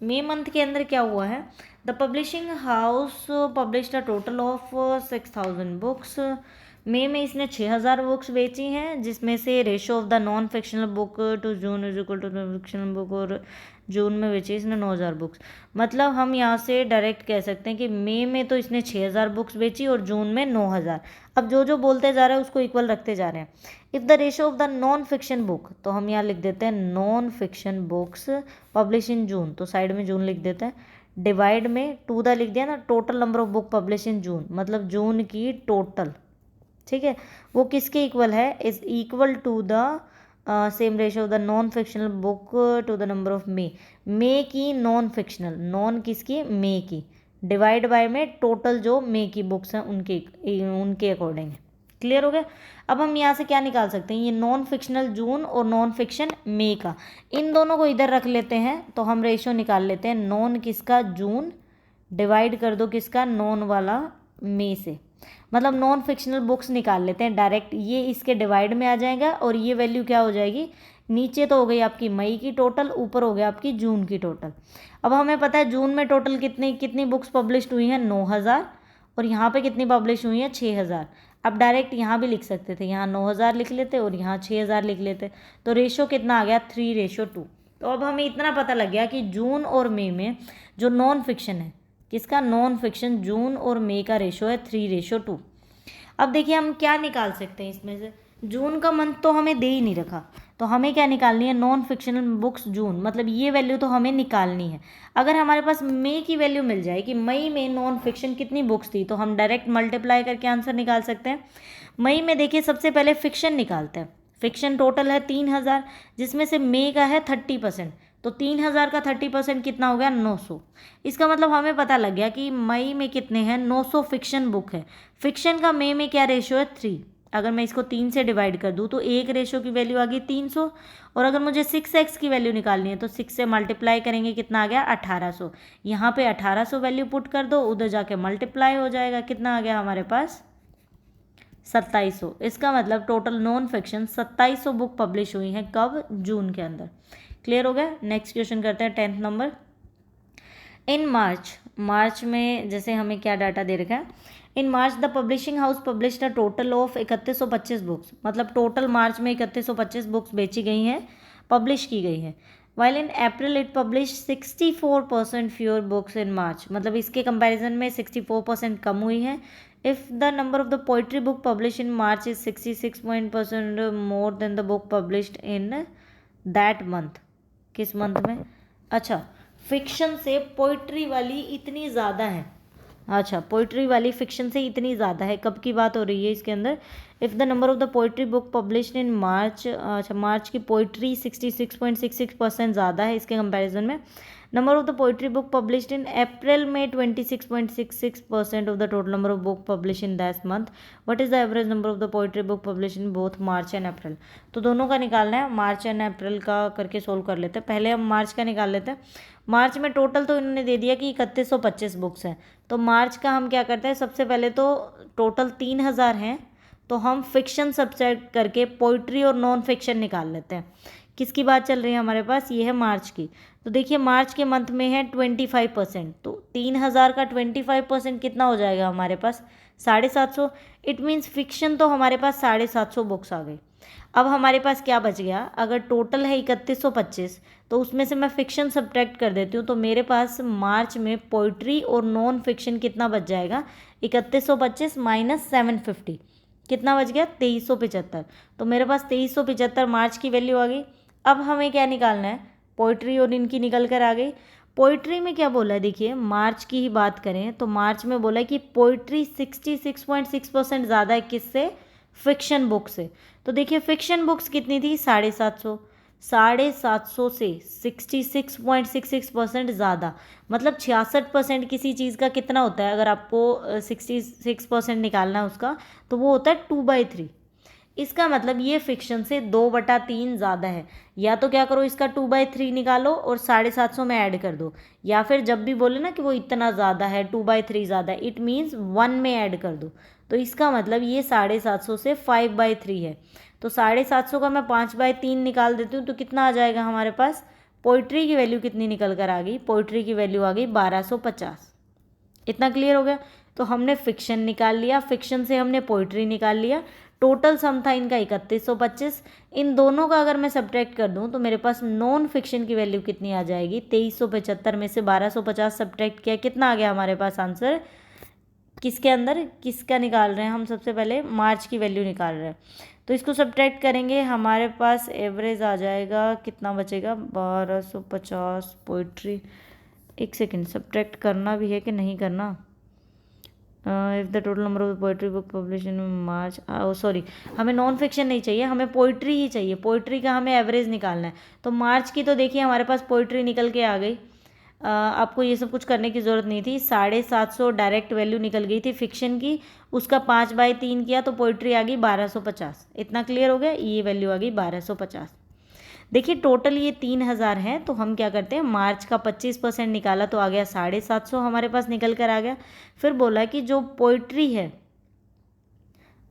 May month के अंदर क्या हुआ है, the publishing house published a total of 6000 books. मई में इसने 6000 बुक्स बेची हैं, जिसमें से ratio of the non fictional book to June is equal to fictional book, और जून में बेची इसने 9000 बुक्स। मतलब हम यहाँ से डायरेक्ट कह सकते हैं कि मई में तो इसने 6000 बुक्स बेची और जून में 9000। अब जो जो बोलते जा रहे हैं उसको इक्वल रखते जा रहे हैं। If the ratio of the non fiction book, तो हम यहाँ लिख देते हैं non fiction books publish in June, तो साइड में जून लिख देते हैं, डिवाइड में टू द लिख दिया ना, total number of book publish in June, मतलब जून की टोटल, ठीक है, वो किसके इक्वल है, is equal to the same ratio of the non fictional book to the number of May की नॉन फिक्शनल, नॉन किसकी, मे की, डिवाइड बाय में टोटल जो मे की बुक्स हैं उनके अकॉर्डिंग। क्लियर हो गया। अब हम यहाँ से क्या निकाल सकते हैं, ये नॉन फिक्शनल जून और नॉन फिक्शन मे का, इन दोनों को इधर रख लेते हैं, तो हम रेशियो निकाल लेते हैं, नॉन किसका जून डिवाइड कर दो किसका, नॉन वाला मे से, मतलब नॉन फिक्शनल बुक्स निकाल लेते हैं डायरेक्ट, ये इसके डिवाइड में आ जाएगा, और ये वैल्यू क्या हो जाएगी, नीचे तो हो गई आपकी मई की टोटल, ऊपर हो गया आपकी जून की टोटल। अब हमें पता है जून में टोटल कितनी बुक्स पब्लिश हुई हैं, 9000, और यहाँ पे कितनी पब्लिश हुई हैं, 6000। अब डायरेक्ट यहाँ भी लिख सकते थे, यहाँ 9000 लिख लेते और यहाँ 6000 लिख लेते, तो रेशो कितना आ गया, 3:2। तो अब हमें इतना पता लग गया कि जून और मई में जो नॉन फिक्शन है, किसका, नॉन फिक्शन, जून और मई का रेशो है 3:2। अब देखिए हम क्या निकाल सकते हैं इसमें से, जून का मंथ तो हमें दे ही नहीं रखा, तो हमें क्या निकालनी है, नॉन फिक्शनल बुक्स जून, मतलब ये वैल्यू तो हमें निकालनी है। अगर हमारे पास मई की वैल्यू मिल जाए कि मई में नॉन फिक्शन कितनी बुक्स थी, तो हम डायरेक्ट मल्टीप्लाई करके आंसर निकाल सकते हैं। मई में देखिए सबसे पहले फिक्शन निकालते हैं, फिक्शन टोटल है 3000, जिसमें से मई का है 30%, तो 3000 का 30% कितना हो गया, 900। इसका मतलब हमें पता लग गया कि मई में कितने हैं, 900 फिक्शन बुक है। फिक्शन का मई में क्या रेशो है, 3। अगर मैं इसको 3 से डिवाइड कर दूँ तो एक रेशो की वैल्यू आ गई 300, और अगर मुझे 6x की वैल्यू निकालनी है तो 6 से मल्टीप्लाई करेंगे, कितना आ गया, 1800। यहाँ पे 1800 वैल्यू पुट कर दो, उधर जाके मल्टीप्लाई हो जाएगा, कितना आ गया हमारे पास, 2700। इसका मतलब total non fiction 2700 book publish हुई हैं, कब, जून के अंदर। क्लियर हो गया। नेक्स्ट क्वेश्चन करते हैं 10th नंबर। इन मार्च में जैसे हमें क्या डाटा दे रखा है, in March the publishing house published a total of 3125 books, मतलब टोटल मार्च में 3125 बुक्स बेची गई हैं, पब्लिश की गई हैं। While in April it publish 64% fewer books in March, मतलब इसके कंपैरिजन में 64% कम हुई है। If the number of the poetry book publish in March is 66% more than the book published in that month, किस मंथ में, अच्छा फिक्शन से पोइट्री वाली इतनी ज़्यादा है, अच्छा पोइट्री वाली फिक्शन से इतनी ज़्यादा है, कब की बात हो रही है इसके अंदर, if the number of the poetry book published in March, अच्छा मार्च की पोइट्री 66.66% ज़्यादा है इसके कंपैरिजन में। Number of the poetry book published in April में 26.66% of the total number of book publish in that month. What is the average number of the poetry book publish in both March and April. तो दोनों का निकालना है, मार्च and अप्रैल का करके solve कर लेते हैं। पहले हम मार्च का निकाल लेते हैं। मार्च में टोटल तो इन्होंने दे दिया कि 3125 बुक्स हैं, तो मार्च का हम क्या करते हैं, सबसे पहले तो टोटल 3000 हैं, तो हम फिक्शन सब्ट्रैक्ट करके पोइट्री और नॉन फिक्शन निकाल लेते हैं। किसकी बात चल रही है हमारे पास, ये है मार्च की। तो देखिए मार्च के मंथ में है 25%, तो 3000 का 25% कितना हो जाएगा हमारे पास, 750। इट मीन्स फिक्शन तो हमारे पास 750 बुक्स आ गई। अब हमारे पास क्या बच गया, अगर टोटल है 3125 तो उसमें से मैं फिक्शन सब्ट्रैक्ट कर देती हूँ, तो मेरे पास मार्च में पोइट्री और नॉन फिक्शन कितना बच जाएगा, 3125 माइनस 750 कितना बच गया, 2375। तो मेरे पास 2375 मार्च की वैल्यू आ गई। अब हमें क्या निकालना है, पोइट्री और इनकी निकल कर आ गई। पोइट्री में क्या बोला है, देखिए मार्च की ही बात करें तो मार्च में बोला है कि पोइट्री 66.6% ज़्यादा है किससे, फिक्शन बुक से। तो देखिए फिक्शन बुक्स कितनी थी, 750, 750 से 66.66% ज़्यादा, मतलब 66% किसी चीज़ का कितना होता है, अगर आपको 66% निकालना है उसका, तो वो होता है 2/3। इसका मतलब ये फिक्शन से 2/3 ज़्यादा है। या तो क्या करो, इसका 2/3 निकालो और 750 में ऐड कर दो, या फिर जब भी बोले ना कि वो इतना ज़्यादा है, 2/3 ज़्यादा है, इट मीन्स 1 में ऐड कर दो। तो इसका मतलब ये 750 से 5/3 है। तो 750 का मैं 5/3 निकाल देती हूँ, तो कितना आ जाएगा हमारे पास, पोइट्री की वैल्यू कितनी निकल कर आ गई, पोइट्री की वैल्यू आ गई 1250। इतना क्लियर हो गया। तो हमने फिक्शन निकाल लिया, फिक्शन से हमने पोइट्री निकाल लिया, टोटल सम था इनका 3125। इन दोनों का अगर मैं सब्ट्रैक्ट कर दूं तो मेरे पास नॉन फिक्शन की वैल्यू कितनी आ जाएगी, 2375 में से 1250 सब्ट्रैक्ट किया, कितना आ गया हमारे पास आंसर, किसके अंदर, किसका निकाल रहे हैं हम, सबसे पहले मार्च की वैल्यू निकाल रहे हैं। तो इसको सब्ट्रैक्ट करेंगे, हमारे पास एवरेज आ जाएगा, कितना बचेगा, 1250 पोइट्री। एक सेकेंड, सब्ट्रैक्ट करना भी है कि नहीं करना, if the total number of poetry book publish in March, sorry हमें नॉन फिक्शन नहीं चाहिए, हमें पोइट्री ही चाहिए, पोइट्री का हमें एवरेज निकालना है। तो मार्च की तो देखिए हमारे पास पोइट्री निकल के आ गई, आपको ये सब कुछ करने की ज़रूरत नहीं थी, 750 डायरेक्ट वैल्यू निकल गई थी फिक्शन की, उसका 5/3 किया तो पोइट्री आ गई 1250। इतना क्लियर हो गया, ये वैल्यू आ गई 1250। देखिए टोटल ये 3000 है, तो हम क्या करते हैं, मार्च का 25% निकाला तो आ गया 750 हमारे पास निकल कर आ गया। फिर बोला कि जो पोइट्री है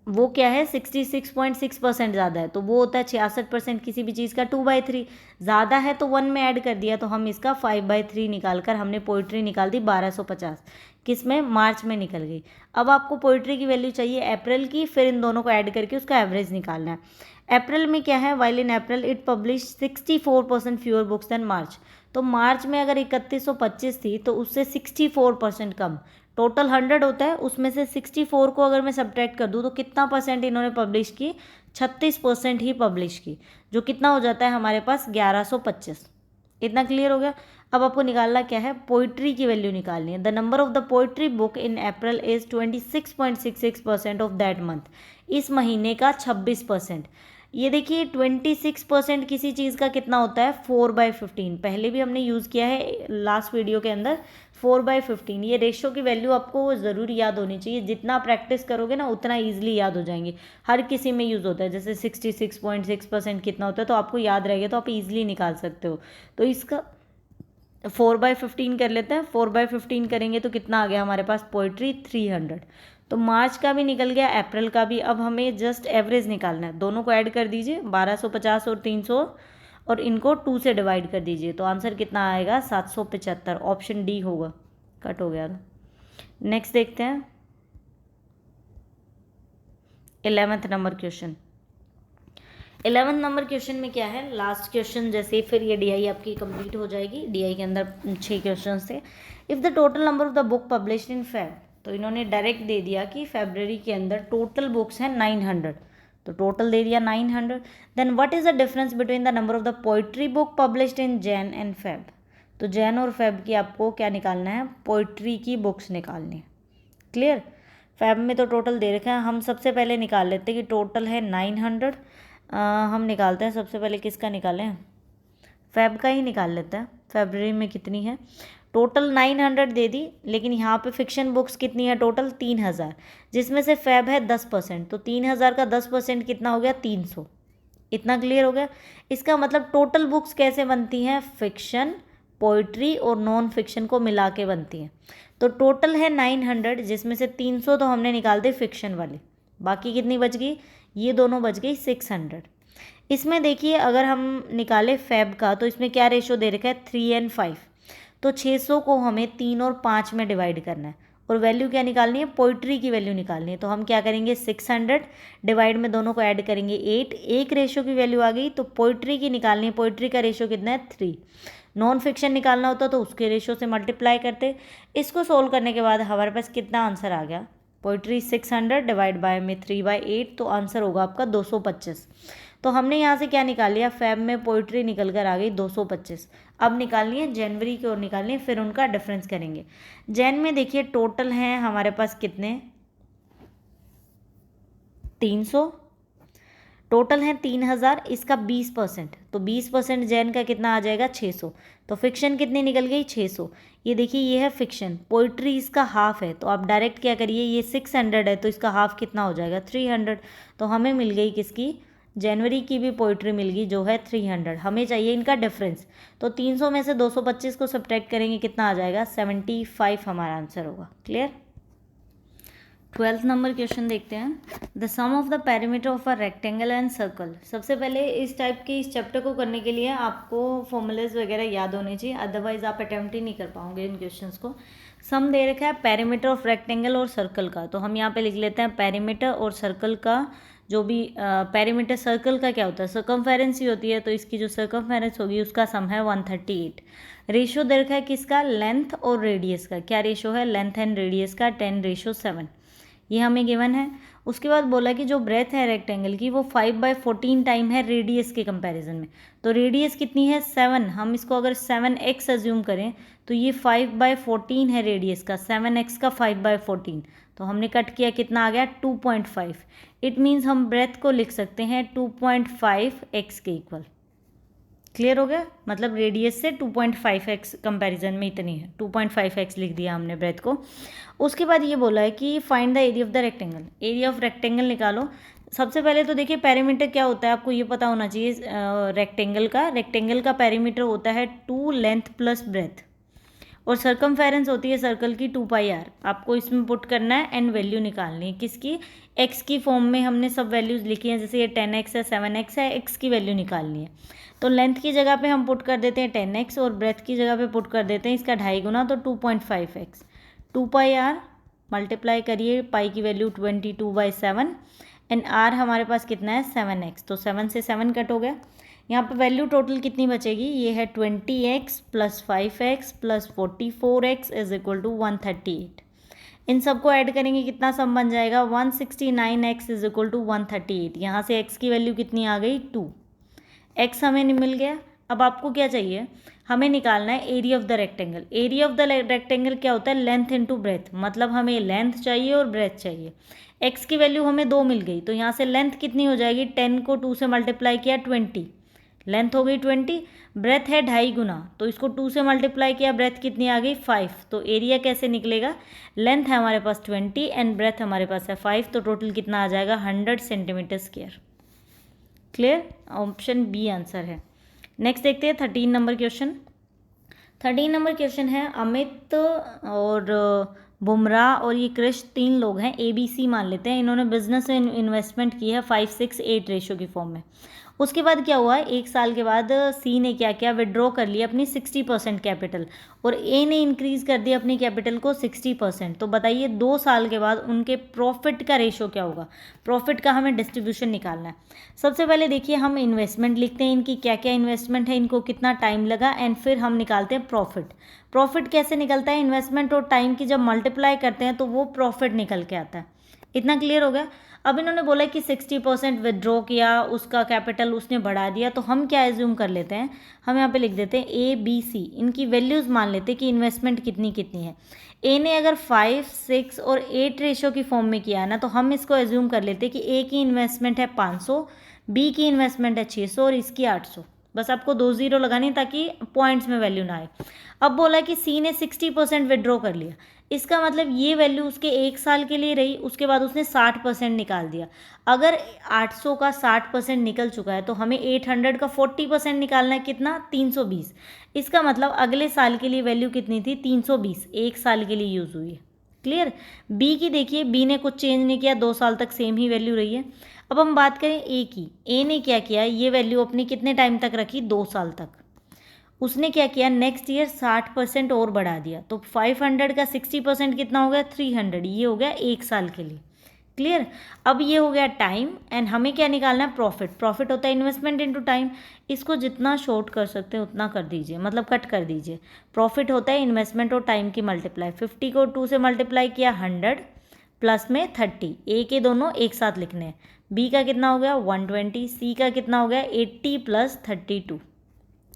वो क्या है, 66.6% ज़्यादा है, तो वो होता है 66%, किसी भी चीज़ का 2/3 ज़्यादा है तो 1 में ऐड कर दिया, तो हम इसका 5/3 निकाल कर हमने पोइट्री निकाल दी 1250, किस में, मार्च में निकल गई। अब आपको पोइट्री की वैल्यू चाहिए अप्रैल की, फिर इन दोनों को ऐड करके उसका एवरेज निकालना है। अप्रैल में क्या है, while in April it publish 64% fewer books then March. तो मार्च में अगर 3125 थी तो उससे 64% कम, टोटल 100 होता है, उसमें से 64 को अगर मैं सब्ट्रैक्ट कर दूँ तो कितना परसेंट इन्होंने पब्लिश की, 36% ही पब्लिश की, जो कितना हो जाता है हमारे पास 1125। इतना क्लियर हो गया। अब आपको निकालना क्या है, पोइट्री की वैल्यू निकालनी है। The number of the poetry book in April is 26.66% of that month, इस महीने का 26%। ये देखिए 26% किसी चीज़ का कितना होता है, 4/15, पहले भी हमने यूज़ किया है लास्ट वीडियो के अंदर, 4/15। ये रेशो की वैल्यू आपको ज़रूर याद होनी चाहिए, जितना प्रैक्टिस करोगे ना उतना ईजिली याद हो जाएंगे, हर किसी में यूज़ होता है, जैसे 66.6% कितना होता है तो आपको याद रहेगा, तो आप ईजिली निकाल सकते हो। तो इसका 4/15 कर लेते हैं, 4/15 करेंगे तो कितना आ गया हमारे पास, पोइट्री 300। तो मार्च का भी निकल गया, अप्रैल का भी। अब हमें जस्ट एवरेज निकालना है, दोनों को ऐड कर दीजिए, 1250 और 300, और इनको 2 से डिवाइड कर दीजिए, तो आंसर कितना आएगा, 775, ऑप्शन डी होगा, कट हो गया। नेक्स्ट देखते हैं 11th number question. 11th number question में क्या है, लास्ट क्वेश्चन, जैसे फिर ये डीआई आपकी कंप्लीट हो जाएगी। डीआई के अंदर 6 क्वेश्चन थे। If the total number of the book published in Feb, तो इन्होंने डायरेक्ट दे दिया कि फरवरी के अंदर टोटल बुक्स हैं 900, तो टोटल दे दिया 900। Then what is the difference between the number of the poetry book published in Jan and Feb, तो जैन और फेब की आपको क्या निकालना है, पोइट्री की बुक्स निकालनी है। क्लियर, फेब में तो टोटल दे रखा है, हम सबसे पहले निकाल लेते हैं कि टोटल है 900। हम निकालते हैं, सबसे पहले किसका निकालें, फेब का ही निकाल लेते हैं, फरवरी में कितनी है, टोटल 900 दे दी, लेकिन यहाँ पे फिक्शन बुक्स कितनी है, टोटल 3000, जिसमें से फेब है 10%, तो 3000 का 10% कितना हो गया, 300। इतना क्लियर हो गया। इसका मतलब टोटल बुक्स कैसे बनती हैं, फिक्शन, पोइट्री और नॉन फिक्शन को मिला के बनती हैं। तो टोटल है 900, जिसमें से 300 तो हमने निकाल दी फिक्शन वाली, बाकी कितनी बच गई, ये दोनों बच गई 600। इसमें देखिए अगर हम निकालें फेब का तो इसमें क्या रेशो दे रखा है 3 और 5, तो 600 को हमें 3 और 5 में डिवाइड करना है और वैल्यू क्या निकालनी है, पोइट्री की वैल्यू निकालनी है। तो हम क्या करेंगे 600 डिवाइड में दोनों को ऐड करेंगे 8, एक रेशो की वैल्यू आ गई। तो पोइट्री की निकालनी है, पोइट्री का रेशो कितना है 3। नॉन फिक्शन निकालना होता तो उसके रेशो से मल्टीप्लाई करते। इसको सोल्व करने के बाद हमारे पास कितना आंसर आ गया, पोइट्री 600 डिवाइड बाय में 3/8, तो आंसर होगा आपका 225। तो हमने यहाँ से क्या निकाल लिया, फेब में पोइट्री निकल कर आ गई 225। अब निकालनी है जनवरी की ओर निकालनी है, फिर उनका डिफरेंस करेंगे। जैन में देखिए टोटल हैं हमारे पास कितने, 300, टोटल है 3000, इसका 20%, तो 20% जैन का कितना आ जाएगा 600। तो फिक्शन कितनी निकल गई 600। ये देखिए ये है फिक्शन, पोइट्री इसका हाफ है, तो आप डायरेक्ट क्या करिए, ये 600 है तो इसका हाफ कितना हो जाएगा 300। तो हमें मिल गई किसकी, जनवरी की भी पोइट्री मिल गई जो है 300। हमें चाहिए इनका डिफरेंस, तो 300 में से 225 को सब्ट्रैक्ट करेंगे, कितना आ जाएगा 75 हमारा आंसर होगा। क्लियर। 12th नंबर क्वेश्चन देखते हैं। The sum of the perimeter of a rectangle and circle. सबसे पहले इस टाइप के इस चैप्टर को करने के लिए आपको फॉर्मूलेज वगैरह याद होने चाहिए, अदरवाइज आप अटेम्प्ट ही नहीं कर पाओगे इन क्वेश्चंस को। सम दे रखा है पेरीमीटर ऑफ रेक्टेंगल और सर्कल का, तो हम यहाँ पे लिख लेते हैं पेरीमीटर और सर्कल का जो भी पेरीमीटर सर्कल का क्या होता है, सर्कमफेरेंस ही होती है, तो इसकी जो सर्कमफेरेंस होगी उसका सम है 138। रेशो दे रखा है किसका, लेंथ और रेडियस का। क्या रेशो है, लेंथ एंड रेडियस का 10:7, ये हमें गिवन है। उसके बाद बोला कि जो ब्रेथ है रेक्टेंगल की वो 5/14 टाइम है रेडियस के कंपैरिजन में। तो रेडियस कितनी है 7, हम इसको अगर 7x अज्यूम करें तो ये 5/14 है रेडियस का, 7x का 5/14, तो हमने कट किया कितना आ गया 2.5। इट मीन्स हम ब्रेथ को लिख सकते हैं 2.5x के इक्वल। क्लियर हो गया, मतलब रेडियस से 2.5x कंपैरिजन में इतनी है, 2.5x लिख दिया हमने ब्रेथ को। उसके बाद ये बोला है कि find the area of the rectangle, area of rectangle निकालो। सबसे पहले तो देखिए पेरीमीटर क्या होता है आपको ये पता होना चाहिए। रेक्टेंगल का पेरीमीटर होता है 2 लेंथ प्लस ब्रेथ, और सर्कमफेरेंस होती है सर्कल की 2πr। आपको इसमें पुट करना है एंड वैल्यू निकालनी है किसकी, x की फॉर्म में हमने सब वैल्यूज़ लिखी हैं, जैसे ये 10x है 7x है, x की वैल्यू निकालनी है। तो लेंथ की जगह पे हम पुट कर देते हैं 10x और ब्रेथ की जगह पे पुट कर देते हैं इसका 2.5 गुना, तो 2.5x। 2πr मल्टीप्लाई करिए, पाई की वैल्यू 22/7 एंड r हमारे पास कितना है 7x, तो 7 से 7 कट हो गया। यहाँ पे वैल्यू टोटल कितनी बचेगी, ये है 20x plus 5x plus 44x is equal to 138। इन सबको ऐड करेंगे कितना सम बन जाएगा 169x इज इक्वल टू 138। यहाँ से x की वैल्यू कितनी आ गई 2, x हमें नहीं मिल गया। अब आपको क्या चाहिए, हमें निकालना है area of the rectangle. Area of the rectangle क्या होता है, लेंथ इनटू ब्रेथ, मतलब हमें लेंथ चाहिए और ब्रेथ चाहिए। x की वैल्यू हमें 2 मिल गई, तो यहाँ से लेंथ कितनी हो जाएगी, 10 को 2 से मल्टीप्लाई किया 20, लेंथ हो गई 20। ब्रेथ है 2.5 गुना, तो इसको 2 से मल्टीप्लाई किया, ब्रेथ कितनी आ गई 5। तो एरिया कैसे निकलेगा, लेंथ है हमारे पास 20 एंड ब्रेथ हमारे पास है 5, तो टोटल कितना आ जाएगा 100 centimetre square. Clear, option B answer है। नेक्स्ट देखते हैं 13 नंबर क्वेश्चन। 13 नंबर क्वेश्चन है, अमित और बुमराह और ये कृष 3 लोग हैं, ABC मान लेते हैं, इन्होंने बिजनेस में इन्वेस्टमेंट की है 5:6:8 रेशो की फॉर्म में। उसके बाद क्या हुआ, 1 साल के बाद सी ने क्या किया, विड्रॉ कर लिया अपनी 60% कैपिटल और ए ने इंक्रीज़ कर दिया अपनी कैपिटल को 60%। तो बताइए 2 साल के बाद उनके प्रॉफिट का रेशो क्या होगा, प्रॉफिट का हमें डिस्ट्रीब्यूशन निकालना है। सबसे पहले देखिए हम इन्वेस्टमेंट लिखते हैं, इनकी क्या क्या इन्वेस्टमेंट है, इनको कितना टाइम लगा, एंड फिर हम निकालते हैं प्रॉफिट। प्रॉफिट कैसे निकलता है, इन्वेस्टमेंट और टाइम की जब मल्टीप्लाई करते हैं तो वो प्रॉफिट निकल के आता है। इतना क्लियर हो गया। अब इन्होंने बोला कि 60% विदड्रॉ किया, उसका कैपिटल उसने बढ़ा दिया, तो हम क्या एज्यूम कर लेते हैं, हम यहाँ पे लिख देते हैं ABC, इनकी वैल्यूज़ मान लेते हैं कि इन्वेस्टमेंट कितनी कितनी है। ए ने अगर 5, 6 और 8 रेशो की फॉर्म में किया है ना, तो हम इसको एज्यूम कर लेते हैं कि ए की इन्वेस्टमेंट है 500, बी की इन्वेस्टमेंट है 600 और इसकी 800। बस आपको 2 0 लगानी ताकि पॉइंट्स में वैल्यू ना आए। अब बोला कि सी ने 60% विड्रॉ कर लिया, इसका मतलब ये वैल्यू उसके 1 साल के लिए रही, उसके बाद उसने 60% निकाल दिया। अगर 800 का 60% निकल चुका है तो हमें 800 का 40% निकालना है, कितना 320। इसका मतलब अगले साल के लिए वैल्यू कितनी थी 320, 1 साल के लिए यूज़ हुई है। क्लियर। बी की देखिए, बी ने कुछ चेंज नहीं किया, 2 साल तक सेम ही वैल्यू रही है। अब हम बात करें ए की, ए ने क्या किया, ये वैल्यू अपनी कितने टाइम तक रखी, 2 साल तक। उसने क्या किया, नेक्स्ट ईयर 60% और बढ़ा दिया, तो 500 का 60% कितना हो गया, 300, ये हो गया 1 साल के लिए। क्लियर। अब ये हो गया टाइम, एंड हमें क्या निकालना है, प्रॉफिट। प्रॉफिट होता है इन्वेस्टमेंट इनटू टाइम। इसको जितना शॉर्ट कर सकते हैं उतना कर दीजिए, मतलब कट कर दीजिए। प्रॉफिट होता है इन्वेस्टमेंट और टाइम की मल्टीप्लाई। 50 को 2 से मल्टीप्लाई किया, 100 प्लस में 30, ए के दोनों एक साथ लिखने हैं। बी का कितना हो गया, 120, सी का कितना हो गया, 80 प्लस 32।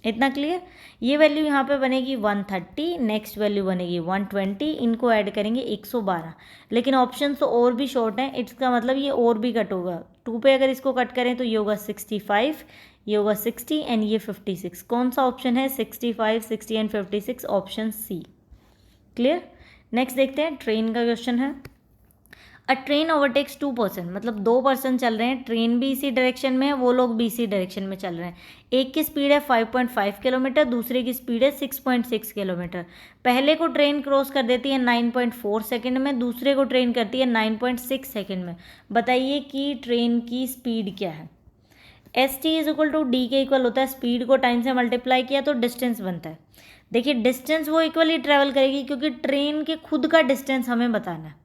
इतना क्लियर। ये वैल्यू यहाँ पे बनेगी 130, नेक्स्ट वैल्यू बनेगी 120, इनको ऐड करेंगे 112। लेकिन ऑप्शन तो और भी शॉर्ट हैं, इसका मतलब ये और भी कट होगा। 2 पे अगर इसको कट करें तो ये होगा 65, ये होगा 60 एंड ये 56। कौन सा ऑप्शन है, 65, 60 and 56, option C. Clear. Next देखते हैं, ट्रेन का क्वेश्चन है। अ ट्रेन ओवरटेक्स 2 पर्सन, मतलब 2 पर्सन चल रहे हैं, ट्रेन भी इसी डायरेक्शन में है, वो लोग भी इसी डायरेक्शन में चल रहे हैं। एक की स्पीड है 5.5 किलोमीटर, दूसरे की स्पीड है 6.6 किलोमीटर। पहले को ट्रेन क्रॉस कर देती है 9.4 सेकेंड में, दूसरे को ट्रेन करती है 9.6 सेकेंड में। बताइए कि ट्रेन की स्पीड क्या है। S T is equal to D के इक्वल होता है, स्पीड को टाइम से मल्टीप्लाई किया तो डिस्टेंस बनता है। देखिए डिस्टेंस वो इक्वली ट्रेवल करेगी, क्योंकि ट्रेन के खुद का डिस्टेंस हमें बताना है।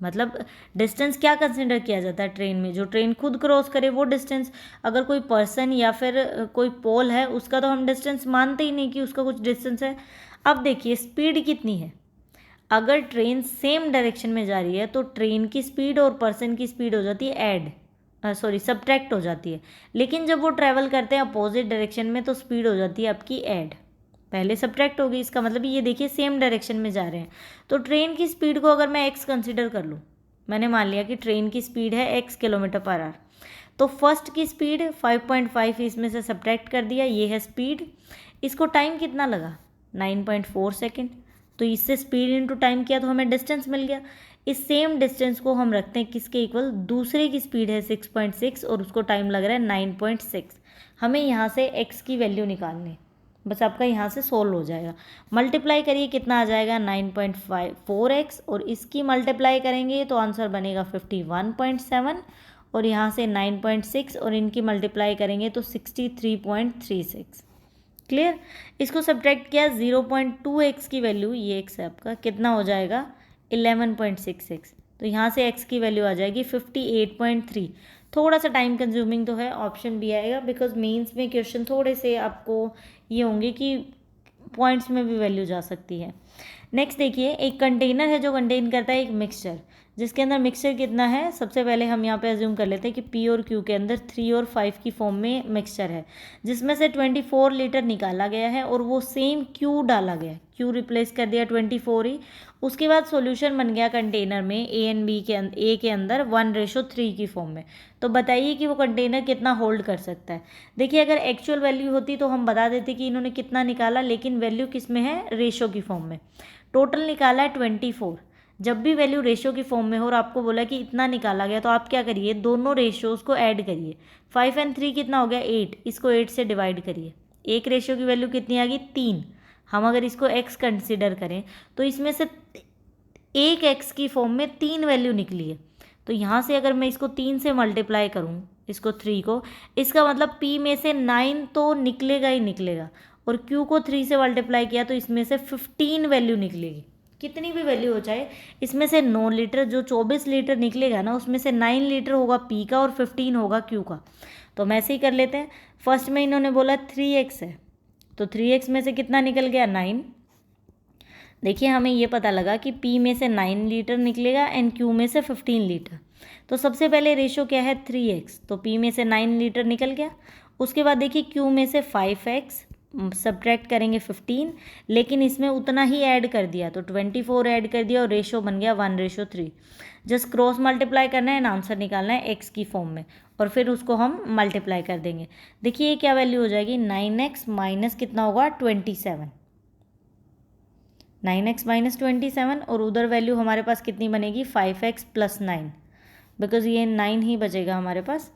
मतलब डिस्टेंस क्या कंसिडर किया जाता है ट्रेन में, जो ट्रेन खुद क्रॉस करे वो डिस्टेंस। अगर कोई पर्सन या फिर कोई पोल है, उसका तो हम डिस्टेंस मानते ही नहीं कि उसका कुछ डिस्टेंस है। अब देखिए स्पीड कितनी है, अगर ट्रेन सेम डायरेक्शन में जा रही है तो ट्रेन की स्पीड और पर्सन की स्पीड हो जाती है सब्ट्रैक्ट हो जाती है। लेकिन जब वो ट्रैवल करते हैं अपोजिट डायरेक्शन में तो स्पीड हो जाती है आपकी ऐड। पहले सब्ट्रैक्ट होगी, इसका मतलब ये देखिए सेम डायरेक्शन में जा रहे हैं। तो ट्रेन की स्पीड को अगर मैं x कंसिडर कर लूँ, मैंने मान लिया कि ट्रेन की स्पीड है x किलोमीटर पर आवर, तो फर्स्ट की स्पीड 5.5 इसमें से सब्ट्रैक्ट कर दिया, ये है स्पीड। इसको टाइम कितना लगा, 9.4 सेकेंड। तो इससे स्पीड इनटू टाइम किया तो हमें डिस्टेंस मिल गया। इस सेम डिस्टेंस को हम रखते हैं किसके इक्वल, दूसरे की स्पीड है 6.6 और उसको टाइम लग रहा है 9.6। हमें यहाँ से x की वैल्यू निकालनी है, बस आपका यहाँ से सोल्व हो जाएगा। मल्टीप्लाई करिए, कितना आ जाएगा 9.4x, और इसकी मल्टीप्लाई करेंगे तो आंसर बनेगा 51.7, और यहाँ से 9.6 और इनकी मल्टीप्लाई करेंगे तो 63.36। क्लियर। इसको सब्ट्रैक्ट किया, 0.2x की वैल्यू, ये x है आपका, कितना हो जाएगा 11.66। तो यहाँ से x की वैल्यू आ जाएगी 58.3। थोड़ा सा टाइम कंज्यूमिंग तो है, ऑप्शन बी आएगा, बिकॉज मेंस में क्वेश्चन थोड़े से आपको ये होंगे कि पॉइंट्स में भी वैल्यू जा सकती है। नेक्स्ट देखिए, एक कंटेनर है जो कंटेन करता है एक मिक्सचर, जिसके अंदर मिक्सचर कितना है, सबसे पहले हम यहाँ पे अज्यूम कर लेते हैं कि P और Q के अंदर 3 और 5 की फॉर्म में मिक्सचर है, जिसमें से 24 लीटर निकाला गया है और वो सेम Q डाला गया है, Q रिप्लेस कर दिया 24 ही। उसके बाद सॉल्यूशन बन गया कंटेनर में A एंड B के A के अंदर 1:3 की फॉर्म में। तो बताइए कि वो कंटेनर कितना होल्ड कर सकता है। देखिए अगर एक्चुअल वैल्यू होती तो हम बता देते कि इन्होंने कितना निकाला, लेकिन वैल्यू किस में है, रेशो की फॉर्म में। टोटल निकाला है 24। जब भी वैल्यू रेशो की फॉर्म में हो और आपको बोला कि इतना निकाला गया, तो आप क्या करिए, दोनों रेशोज़ को ऐड करिए। 5 और 3 कितना हो गया 8, इसको 8 से डिवाइड करिए। एक रेशो की वैल्यू कितनी आ गई 3। हम अगर इसको x कंसिडर करें तो इसमें से एक x की फॉर्म में 3 वैल्यू निकली है। तो यहाँ से अगर मैं इसको 3 से मल्टीप्लाई करूँ, इसको 3 को, इसका मतलब p में से 9 तो निकलेगा ही निकलेगा, और q को 3 से मल्टीप्लाई किया तो इसमें से 15 वैल्यू निकलेगी। कितनी भी वैल्यू हो जाए, इसमें से 9 लीटर, जो 24 लीटर निकलेगा ना, उसमें से 9 लीटर होगा P का और 15 होगा Q का। तो हम ऐसे ही कर लेते हैं। फर्स्ट में इन्होंने बोला 3x है, तो 3x में से कितना निकल गया 9। देखिए हमें ये पता लगा कि P में से 9 लीटर निकलेगा एंड Q में से 15 लीटर। तो सबसे पहले रेशो क्या है 3x, तो P में से 9 लीटर निकल गया। उसके बाद देखिए Q में से 5x, सब्ट्रैक्ट करेंगे 15, लेकिन इसमें उतना ही ऐड कर दिया, तो 24 ऐड कर दिया और रेशो बन गया 1:3। जस्ट क्रॉस मल्टीप्लाई करना है, आंसर निकालना है x की फॉर्म में, और फिर उसको हम मल्टीप्लाई कर देंगे। देखिए ये क्या वैल्यू हो जाएगी, 9x माइनस कितना होगा 27, 9x माइनस 27, और उधर वैल्यू हमारे पास कितनी बनेगी 5x प्लस 9, बिकॉज ये 9 ही बचेगा हमारे पास।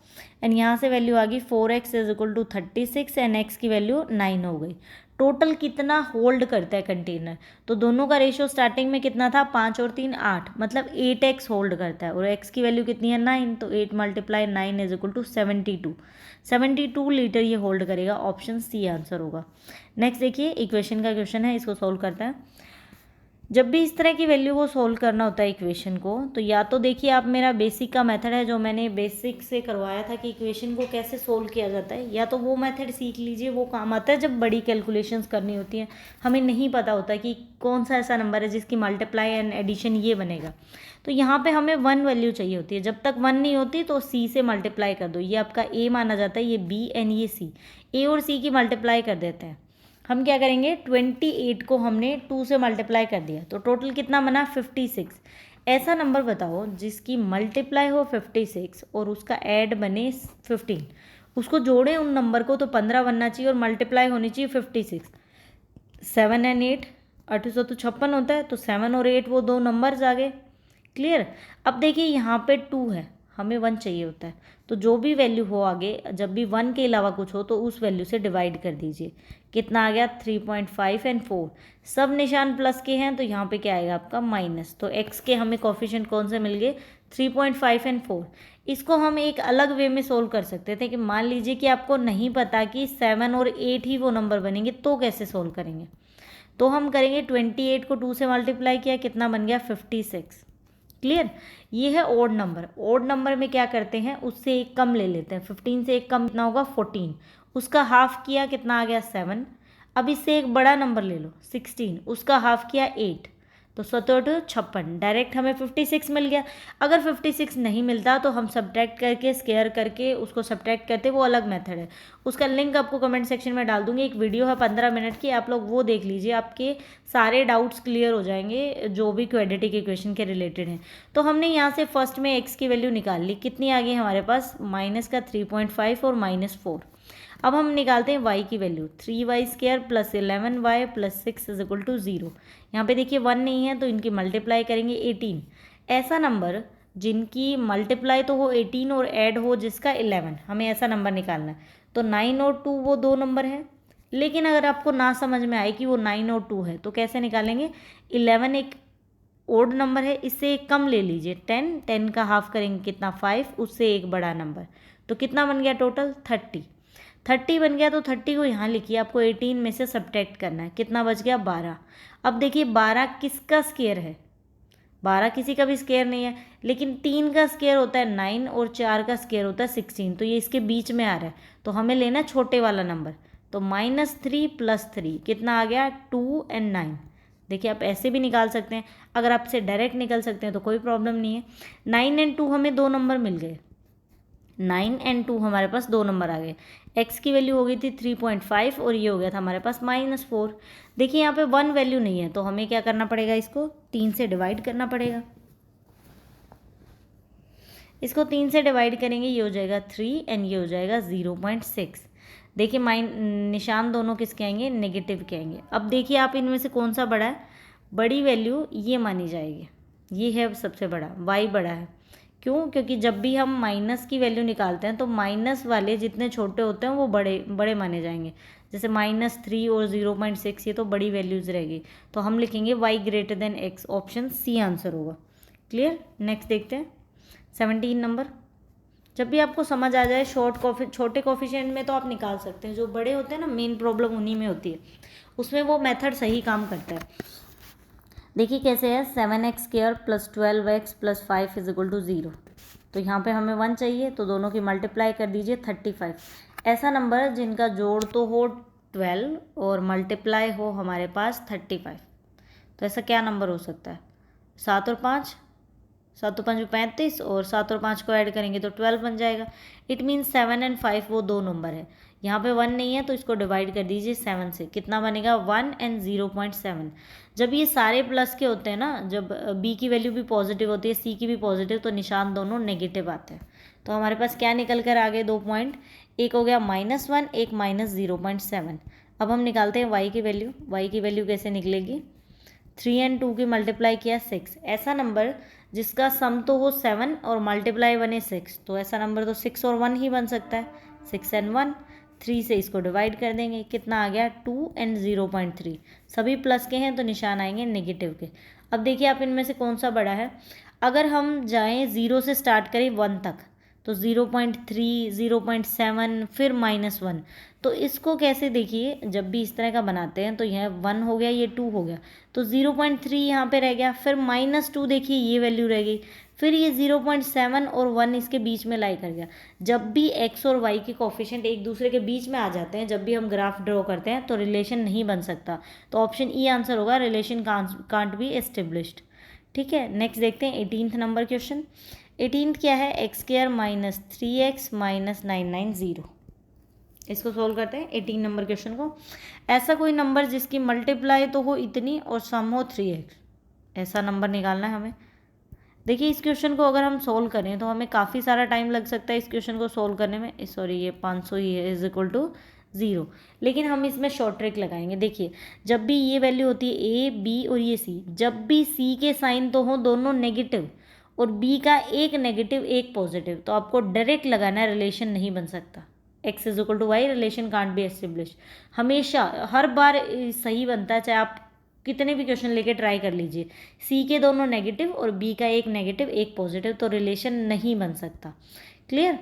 एंड यहाँ से वैल्यू आ गई 4x is equal to 36 and x की वैल्यू 9 हो गई। टोटल कितना होल्ड करता है कंटेनर, तो दोनों का रेशियो स्टार्टिंग में कितना था, 5 और 3 8, मतलब 8x होल्ड करता है। और x की वैल्यू कितनी है 9, तो 8 × 9 इज इक्वल टू 72 लीटर ये होल्ड करेगा। ऑप्शन सी आंसर होगा। नेक्स्ट देखिए, इक्वेशन का क्वेश्चन है, इसको सोल्व करते हैं। जब भी इस तरह की वैल्यू को सोल्व करना होता है इक्वेशन को, तो या तो देखिए आप मेरा बेसिक का मेथड है जो मैंने बेसिक से करवाया था कि इक्वेशन को कैसे सोल्व किया जाता है, या तो वो मेथड सीख लीजिए, वो काम आता है जब बड़ी कैलकुलेशंस करनी होती हैं, हमें नहीं पता होता कि कौन सा ऐसा नंबर है जिसकी मल्टीप्लाई एंड एडिशन ये बनेगा। तो यहाँ पे हमें 1 वैल्यू चाहिए होती है, जब तक 1 नहीं होती तो सी से मल्टीप्लाई कर दो। ये आपका ए माना जाता है, ये बी एंड ये सी, ए और सी की मल्टीप्लाई कर देते हैं। हम क्या करेंगे, 28 को हमने 2 से मल्टीप्लाई कर दिया, तो टोटल कितना बना 56। ऐसा नंबर बताओ जिसकी मल्टीप्लाई हो 56 और उसका ऐड बने 15, उसको जोड़ें उन नंबर को, तो 15 बनना चाहिए और मल्टीप्लाई होनी चाहिए 56। 7 एंड 8 8 तो 56 होता है, तो 7 और 8 वो दो नंबर्स आ गए। क्लियर। अब देखिए यहाँ पे 2 है, हमें 1 चाहिए होता है, तो जो भी वैल्यू हो आगे, जब भी 1 के अलावा कुछ हो तो उस वैल्यू से डिवाइड कर दीजिए। कितना आ गया 3.5 एंड 4, सब निशान प्लस के हैं, तो यहाँ पे क्या आएगा आपका माइनस। तो x के हमें कोफिशिएंट कौन से मिल गए, 3.5 एंड 4। इसको हम एक अलग वे में सोल्व कर सकते थे कि मान लीजिए कि आपको नहीं पता कि 7 और 8 ही वो नंबर बनेंगे, तो कैसे सोल्व करेंगे। तो हम करेंगे 28 को 2 से मल्टीप्लाई किया, कितना बन गया 56। क्लियर। ये है ओड नंबर। ओड नंबर में क्या करते हैं, उससे एक कम ले लेते हैं। 15 से एक कम कितना होगा 14, उसका हाफ किया, कितना आ गया 7। अब इससे एक बड़ा नंबर ले लो 16, उसका हाफ किया 8, तो 17 56, डायरेक्ट हमें 56 मिल गया। अगर 56 नहीं मिलता तो हम सब्ट्रैक्ट करके, स्क्वायर करके उसको सब्ट्रैक्ट करते, वो अलग मेथड है, उसका लिंक आपको कमेंट सेक्शन में डाल दूंगी। एक वीडियो है 15 मिनट की, आप लोग वो देख लीजिए, आपके सारे डाउट्स क्लियर हो जाएंगे जो भी क्वाड्रेटिक इक्वेशन के रिलेटेड हैं। तो हमने यहाँ से फर्स्ट में x की वैल्यू निकाल ली, कितनी आ गई हमारे पास, माइनस का 3.5 और -4। अब हम निकालते हैं y की value, 3y² + 11y + 6 is equal to 0। यहाँ पे देखिए 1 नहीं है, तो इनकी मल्टीप्लाई करेंगे 18। ऐसा नंबर जिनकी मल्टीप्लाई तो हो 18 और ऐड हो जिसका 11, हमें ऐसा नंबर निकालना है। तो 9 और 2 वो दो नंबर हैं, लेकिन अगर आपको ना समझ में आए कि वो 9 और 2 है तो कैसे निकालेंगे। 11 एक ओड नंबर है, इससे एक कम ले लीजिए 10 का हाफ करेंगे कितना 5, उससे एक बड़ा नंबर, तो कितना बन गया टोटल 30 बन गया। तो 30 को यहाँ लिखिए, आपको 18 में से सब्ट्रैक्ट करना है, कितना बच गया 12। अब देखिए 12 किसका स्क्वायर है, 12 किसी का भी स्क्वायर नहीं है, लेकिन 3 का स्क्वायर होता है 9 और 4 का स्क्वायर होता है 16, तो ये इसके बीच में आ रहा है, तो हमें लेना है छोटे वाला नंबर। तो -3 + 3 कितना आ गया 2 एंड 9। देखिए आप ऐसे भी निकाल सकते हैं, अगर आपसे डायरेक्ट निकल सकते हैं तो कोई प्रॉब्लम नहीं है। 9 एंड 2 हमें दो नंबर मिल गए, 9 एंड 2 हमारे पास दो नंबर आ गए। x की वैल्यू हो गई थी 3.5 और ये हो गया था हमारे पास -4। देखिए यहाँ पे 1 वैल्यू नहीं है, तो हमें क्या करना पड़ेगा, इसको 3 से डिवाइड करना पड़ेगा। इसको 3 से डिवाइड करेंगे, ये हो जाएगा 3 एंड ये हो जाएगा 0.6। देखिए निशान दोनों किसके आएंगे, नेगेटिव के आएंगे। अब देखिए आप इनमें से कौन सा बड़ा है, बड़ी वैल्यू ये मानी जाएगी, ये है सबसे बड़ा, y बड़ा है। क्यों, क्योंकि जब भी हम माइनस की वैल्यू निकालते हैं तो माइनस वाले जितने छोटे होते हैं वो बड़े बड़े माने जाएंगे। जैसे -3 और 0.6 ये तो बड़ी वैल्यूज़ रहेगी, तो हम लिखेंगे y > x, option C answer होगा। क्लियर। नेक्स्ट देखते हैं 17 नंबर। जब भी आपको समझ आ जाए छोटे कोफिशिएंट में तो आप निकाल सकते हैं, जो बड़े होते हैं ना मेन प्रॉब्लम उन्हीं में होती है, उसमें वो मेथड सही काम करता है। देखिए कैसे है, 7x² + 12x + 5 is equal to 0। तो यहाँ पे हमें 1 चाहिए, तो दोनों की मल्टीप्लाई कर दीजिए 35। ऐसा नंबर जिनका जोड़ तो हो 12 और मल्टीप्लाई हो हमारे पास 35, तो ऐसा क्या नंबर हो सकता है, 7 और 5, 7 और 5 35, और 7 और 5 को ऐड करेंगे तो 12 बन जाएगा। इट मीन्स 7 एंड 5 वो दो नंबर है। यहाँ पे 1 नहीं है, तो इसको डिवाइड कर दीजिए 7 से, कितना बनेगा 1 एंड 0.7। जब ये सारे प्लस के होते हैं ना, जब b की वैल्यू भी पॉजिटिव होती है, c की भी पॉजिटिव, तो निशान दोनों नेगेटिव आते हैं। तो हमारे पास क्या निकल कर आ गए, 2 पॉइंट, एक हो गया -1, एक -0.7। अब हम निकालते हैं y की वैल्यू। y की वैल्यू कैसे निकलेगी, 3 एंड 2 की मल्टीप्लाई किया 6। ऐसा नंबर जिसका सम तो हो 7 और मल्टीप्लाई 1 है 6, तो ऐसा नंबर तो 6 और 1 ही बन सकता है। 6 and 1, 3 से इसको डिवाइड कर देंगे, कितना आ गया 2 and 0.3। सभी प्लस के हैं तो निशान आएंगे नेगेटिव के। अब देखिए आप इनमें से कौन सा बड़ा है। अगर हम जाएं 0 से स्टार्ट करें 1 तक, तो 0.3, 0.7, फिर -1। तो इसको कैसे, देखिए जब भी इस तरह का बनाते हैं तो यह 1 हो गया, ये 2 हो गया, तो 0.3 यहाँ पे रह गया, फिर -2 देखिए ये वैल्यू रह गई, फिर ये 0.7 और 1 इसके बीच में लाई कर गया। जब भी x और y के कोफिशिएंट एक दूसरे के बीच में आ जाते हैं, जब भी हम ग्राफ ड्रॉ करते हैं, तो रिलेशन नहीं बन सकता। तो ऑप्शन ई आंसर होगा, रिलेशन कांट बी एस्टेब्लिश्ड। ठीक है, नेक्स्ट देखते हैं 18th नंबर क्वेश्चन। 18th क्या है, x² - 3x - 990। इसको सोल्व करते हैं 18 नंबर क्वेश्चन को। ऐसा कोई नंबर जिसकी मल्टीप्लाई तो हो इतनी और सम हो 3x, ऐसा नंबर निकालना है हमें। देखिए इस क्वेश्चन को अगर हम सोल्व करें तो हमें काफ़ी सारा टाइम लग सकता है इस क्वेश्चन को सोल्व करने में। सॉरी, ये 500 ही है, इज इक्वल टू 0। लेकिन हम इसमें शॉर्ट ट्रिक लगाएंगे। देखिए जब भी ये वैल्यू होती है ए, बी और ये सी, जब भी सी के साइन तो हो दोनों नेगेटिव और बी का एक नेगेटिव एक पॉजिटिव, तो आपको डायरेक्ट लगाना है, रिलेशन नहीं बन सकता। x is equal to Y, relation can't be establish. हमेशा हर बार सही बनता है, चाहे आप कितने भी क्वेश्चन लेके ट्राई कर लीजिए। सी के दोनों नेगेटिव और बी का एक नेगेटिव एक पॉजिटिव, तो रिलेशन नहीं बन सकता। क्लियर।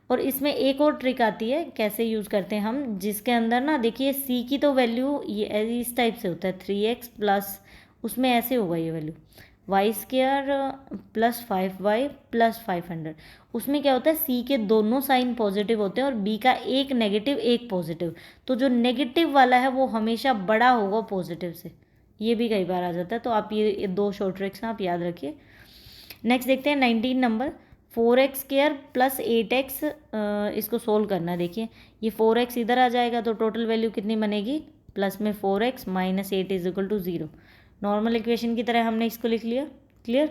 और इसमें एक और ट्रिक आती है, कैसे यूज़ करते हैं हम, जिसके अंदर ना देखिए सी की तो वैल्यू ये इस टाइप से होता है 3x प्लस, उसमें ऐसे होगा ये वैल्यू y² + 5y + 500। उसमें क्या होता है, सी के दोनों साइन पॉजिटिव होते हैं और बी का एक नेगेटिव एक पॉजिटिव, तो जो नेगेटिव वाला है वो हमेशा बड़ा होगा पॉजिटिव से। ये भी कई बार आ जाता है, तो आप ये दो शॉर्ट ट्रिक्स आप याद रखिए। नेक्स्ट देखते हैं 19 नंबर, 4x² + 8x। इसको सोल्व करना है। देखिए ये 4x इधर आ जाएगा तो टोटल वैल्यू कितनी बनेगी, प्लस में 4x - 8 is equal to 0। Normal equation की तरह हमने इसको लिख लिया। क्लियर।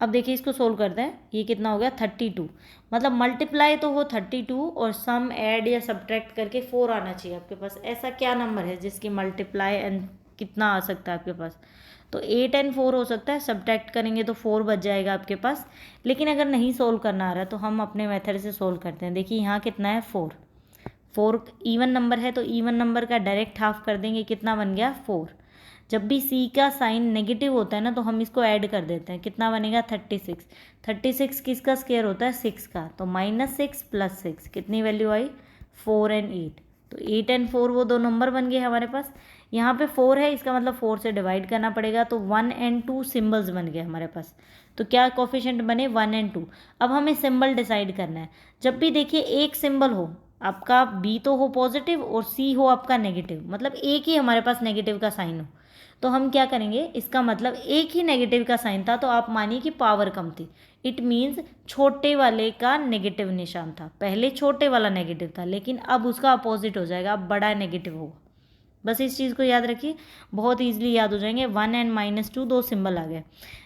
अब देखिए इसको सोल्व करते हैं, ये कितना हो गया 32। मतलब मल्टीप्लाई तो हो 32 और सम ऐड या सब्ट्रैक्ट करके 4 आना चाहिए आपके पास। ऐसा क्या नंबर है जिसकी मल्टीप्लाई एंड कितना आ सकता है आपके पास, तो 8 and 4 हो सकता है। सब्ट्रैक्ट करेंगे तो 4 बच जाएगा आपके पास। लेकिन अगर नहीं सोल्व करना आ रहा है तो हम अपने मेथड से सोल्व करते हैं। देखिए यहाँ कितना है 4, 4 इवन नंबर है तो इवन नंबर का डायरेक्ट हाफ कर देंगे, कितना बन गया 4। जब भी सी का साइन नेगेटिव होता है ना तो हम इसको ऐड कर देते हैं, कितना बनेगा 36। 36 किसका स्क्वायर होता है 6 का, तो -6 + 6 कितनी वैल्यू आई 4 and 8। तो 8 and 4 वो दो नंबर बन गए हमारे पास। यहाँ पे 4 है, इसका मतलब 4 से डिवाइड करना पड़ेगा, तो 1 and 2 सिम्बल्स बन गए हमारे पास। तो क्या कोफिशिएंट बने 1 and 2। अब हमें सिंबल डिसाइड करना है। जब भी देखिए एक सिंबल हो आपका, बी तो हो पॉजिटिव और सी हो आपका नेगेटिव, मतलब एक ही हमारे पास नेगेटिव का साइन हो, तो हम क्या करेंगे, इसका मतलब एक ही नेगेटिव का साइन था तो आप मानिए कि पावर कम थी। इट मीन्स छोटे वाले का नेगेटिव निशान था, पहले छोटे वाला नेगेटिव था लेकिन अब उसका अपोजिट हो जाएगा, अब बड़ा नेगेटिव होगा। बस इस चीज़ को याद रखिए, बहुत ईजिली याद हो जाएंगे। 1 and -2 दो सिंबल आ गए।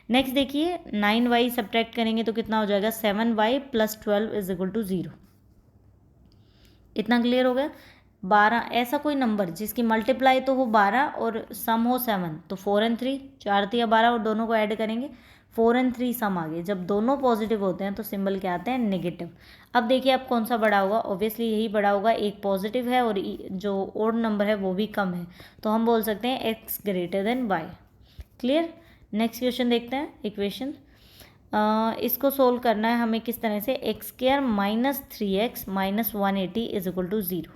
नेक्स्ट देखिए 9y सब्ट्रैक्ट करेंगे तो कितना हो जाएगा 7y + 12 इज इक्वल टू 0। इतना क्लियर हो गया। 12, ऐसा कोई नंबर जिसकी मल्टीप्लाई तो हो 12 और सम हो 7, तो 4 and 3, 4 3 12 और दोनों को ऐड करेंगे, 4 and 3 सम आ गए। जब दोनों पॉजिटिव होते हैं तो सिंबल क्या आते हैं नेगेटिव। अब देखिए अब कौन सा बड़ा होगा, ऑब्वियसली यही बड़ा होगा, एक पॉजिटिव है और जो ओड नंबर है वो भी कम है, तो हम बोल सकते हैं x > y। Clear. Next question देखते हैं इक्वेशन। इसको सोल्व करना है हमें किस तरह से, x² - 3x - 180 is equal to 0।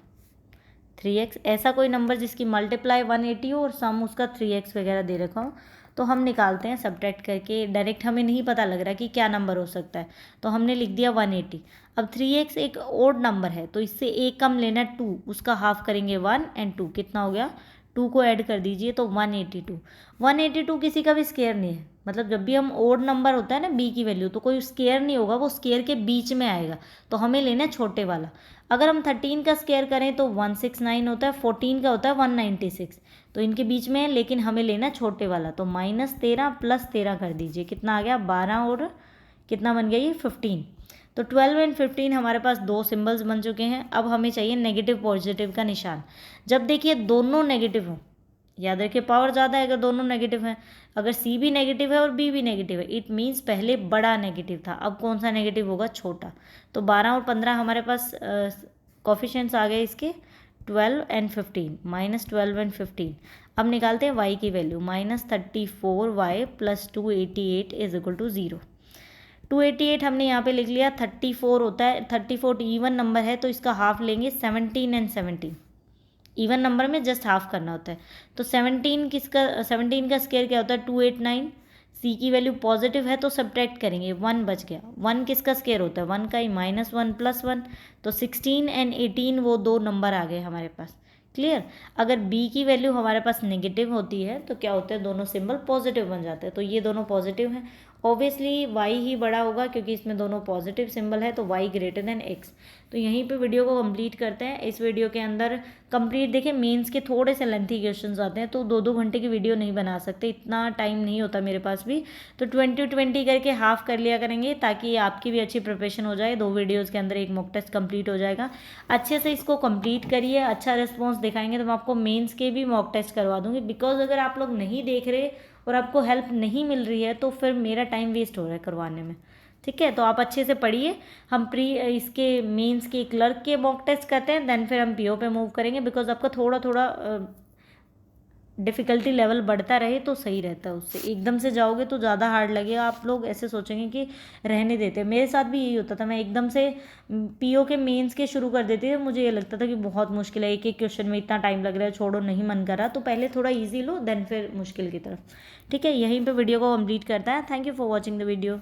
3x, ऐसा कोई नंबर जिसकी मल्टीप्लाई 180 हो और सम उसका 3x वगैरह दे रखा हो, तो हम निकालते हैं सब्ट्रैक्ट करके। डायरेक्ट हमें नहीं पता लग रहा कि क्या नंबर हो सकता है, तो हमने लिख दिया 180। अब 3x एक ओड नंबर है तो इससे एक कम लेना 2, उसका हाफ करेंगे 1 and 2, कितना हो गया 2 को ऐड कर दीजिए तो 182। 182 किसी का भी स्केयर नहीं है, मतलब जब भी हम ओड नंबर होता है ना b की वैल्यू, तो कोई स्केयर नहीं होगा, वो स्केयर के बीच में आएगा, तो हमें लेना है छोटे वाला। अगर हम 13 का स्केयर करें तो 169 होता है, 14 का होता है 196, तो इनके बीच में है, लेकिन हमें लेना है छोटे वाला, तो -13 + 13 कर दीजिए, कितना आ गया 12 और कितना बन गया ये 15। तो 12 and 15 हमारे पास दो सिंबल्स बन चुके हैं। अब हमें चाहिए नेगेटिव पॉजिटिव का निशान। जब देखिए दोनों नेगेटिव हो, याद रखिए पावर ज़्यादा है अगर दोनों नेगेटिव हैं। अगर सी भी नेगेटिव है और बी भी नेगेटिव है, इट मीन्स पहले बड़ा नेगेटिव था, अब कौन सा नेगेटिव होगा, छोटा। तो 12 और 15 हमारे पास कोफिशिएंट्स आ गए इसके, 12 एंड 15, -12 एंड 15। अब निकालते हैं y की value, -34y + 288 is equal to 0। 288 हमने यहाँ पे लिख लिया, 34 होता है, 34 इवन नंबर है तो इसका हाफ लेंगे, 17 एंड 17, इवन नंबर में जस्ट हाफ करना होता है। तो 17 का स्क्वायर क्या होता है, 289। सी की वैल्यू पॉजिटिव है तो सब्ट्रैक्ट करेंगे, 1 बच गया। 1 किसका स्क्वायर होता है, 1 का ही, -1 + 1। तो 16 एंड 18 वो दो नंबर आ गए हमारे पास। क्लियर। अगर बी की वैल्यू हमारे पास नेगेटिव होती है तो क्या होता है, दोनों सिंबल पॉजिटिव बन जाते हैं। तो ये दोनों पॉजिटिव हैं, ऑब्वियसली y ही बड़ा होगा क्योंकि इसमें दोनों पॉजिटिव सिंबल है, तो y ग्रेटर देन x। तो यहीं पे वीडियो को कंप्लीट करते हैं। इस वीडियो के अंदर कंप्लीट देखिए, मेंस के थोड़े से लेंथी क्वेश्चंस आते हैं तो 2-2 घंटे की वीडियो नहीं बना सकते, इतना टाइम नहीं होता मेरे पास भी। तो 20-20 करके हाफ कर लिया करेंगे ताकि आपकी भी अच्छी प्रिपरेशन हो जाए। 2 वीडियोज़ के अंदर एक मॉक टेस्ट कंप्लीट हो जाएगा। अच्छे से इसको कंप्लीट करिए, अच्छा रिस्पॉन्स दिखाएंगे तो मैं आपको मेंस के भी मॉक टेस्ट करवा दूंगी। बिकॉज अगर आप लोग नहीं देख रहे और आपको हेल्प नहीं मिल रही है तो फिर मेरा टाइम वेस्ट हो रहा है करवाने में। ठीक है, तो आप अच्छे से पढ़िए। हम इसके मेंस के क्लर्क के मॉक टेस्ट करते हैं, देन फिर हम पीओ पे मूव करेंगे। बिकॉज आपका थोड़ा थोड़ा डिफ़िकल्टी लेवल बढ़ता रहे तो सही रहता है, उससे एकदम से जाओगे तो ज़्यादा हार्ड लगेगा। आप लोग ऐसे सोचेंगे कि रहने देते, मेरे साथ भी यही होता था। मैं एकदम से पीओ के मेंस के शुरू कर देती थी, मुझे ये लगता था कि बहुत मुश्किल है, एक एक क्वेश्चन में इतना टाइम लग रहा है, छोड़ो नहीं मन कर रहा। तो पहले थोड़ा ईजी लो, देन फिर मुश्किल की तरफ। ठीक है, यहीं पर वीडियो को कम्प्लीट करता है। Thank you for watching the video.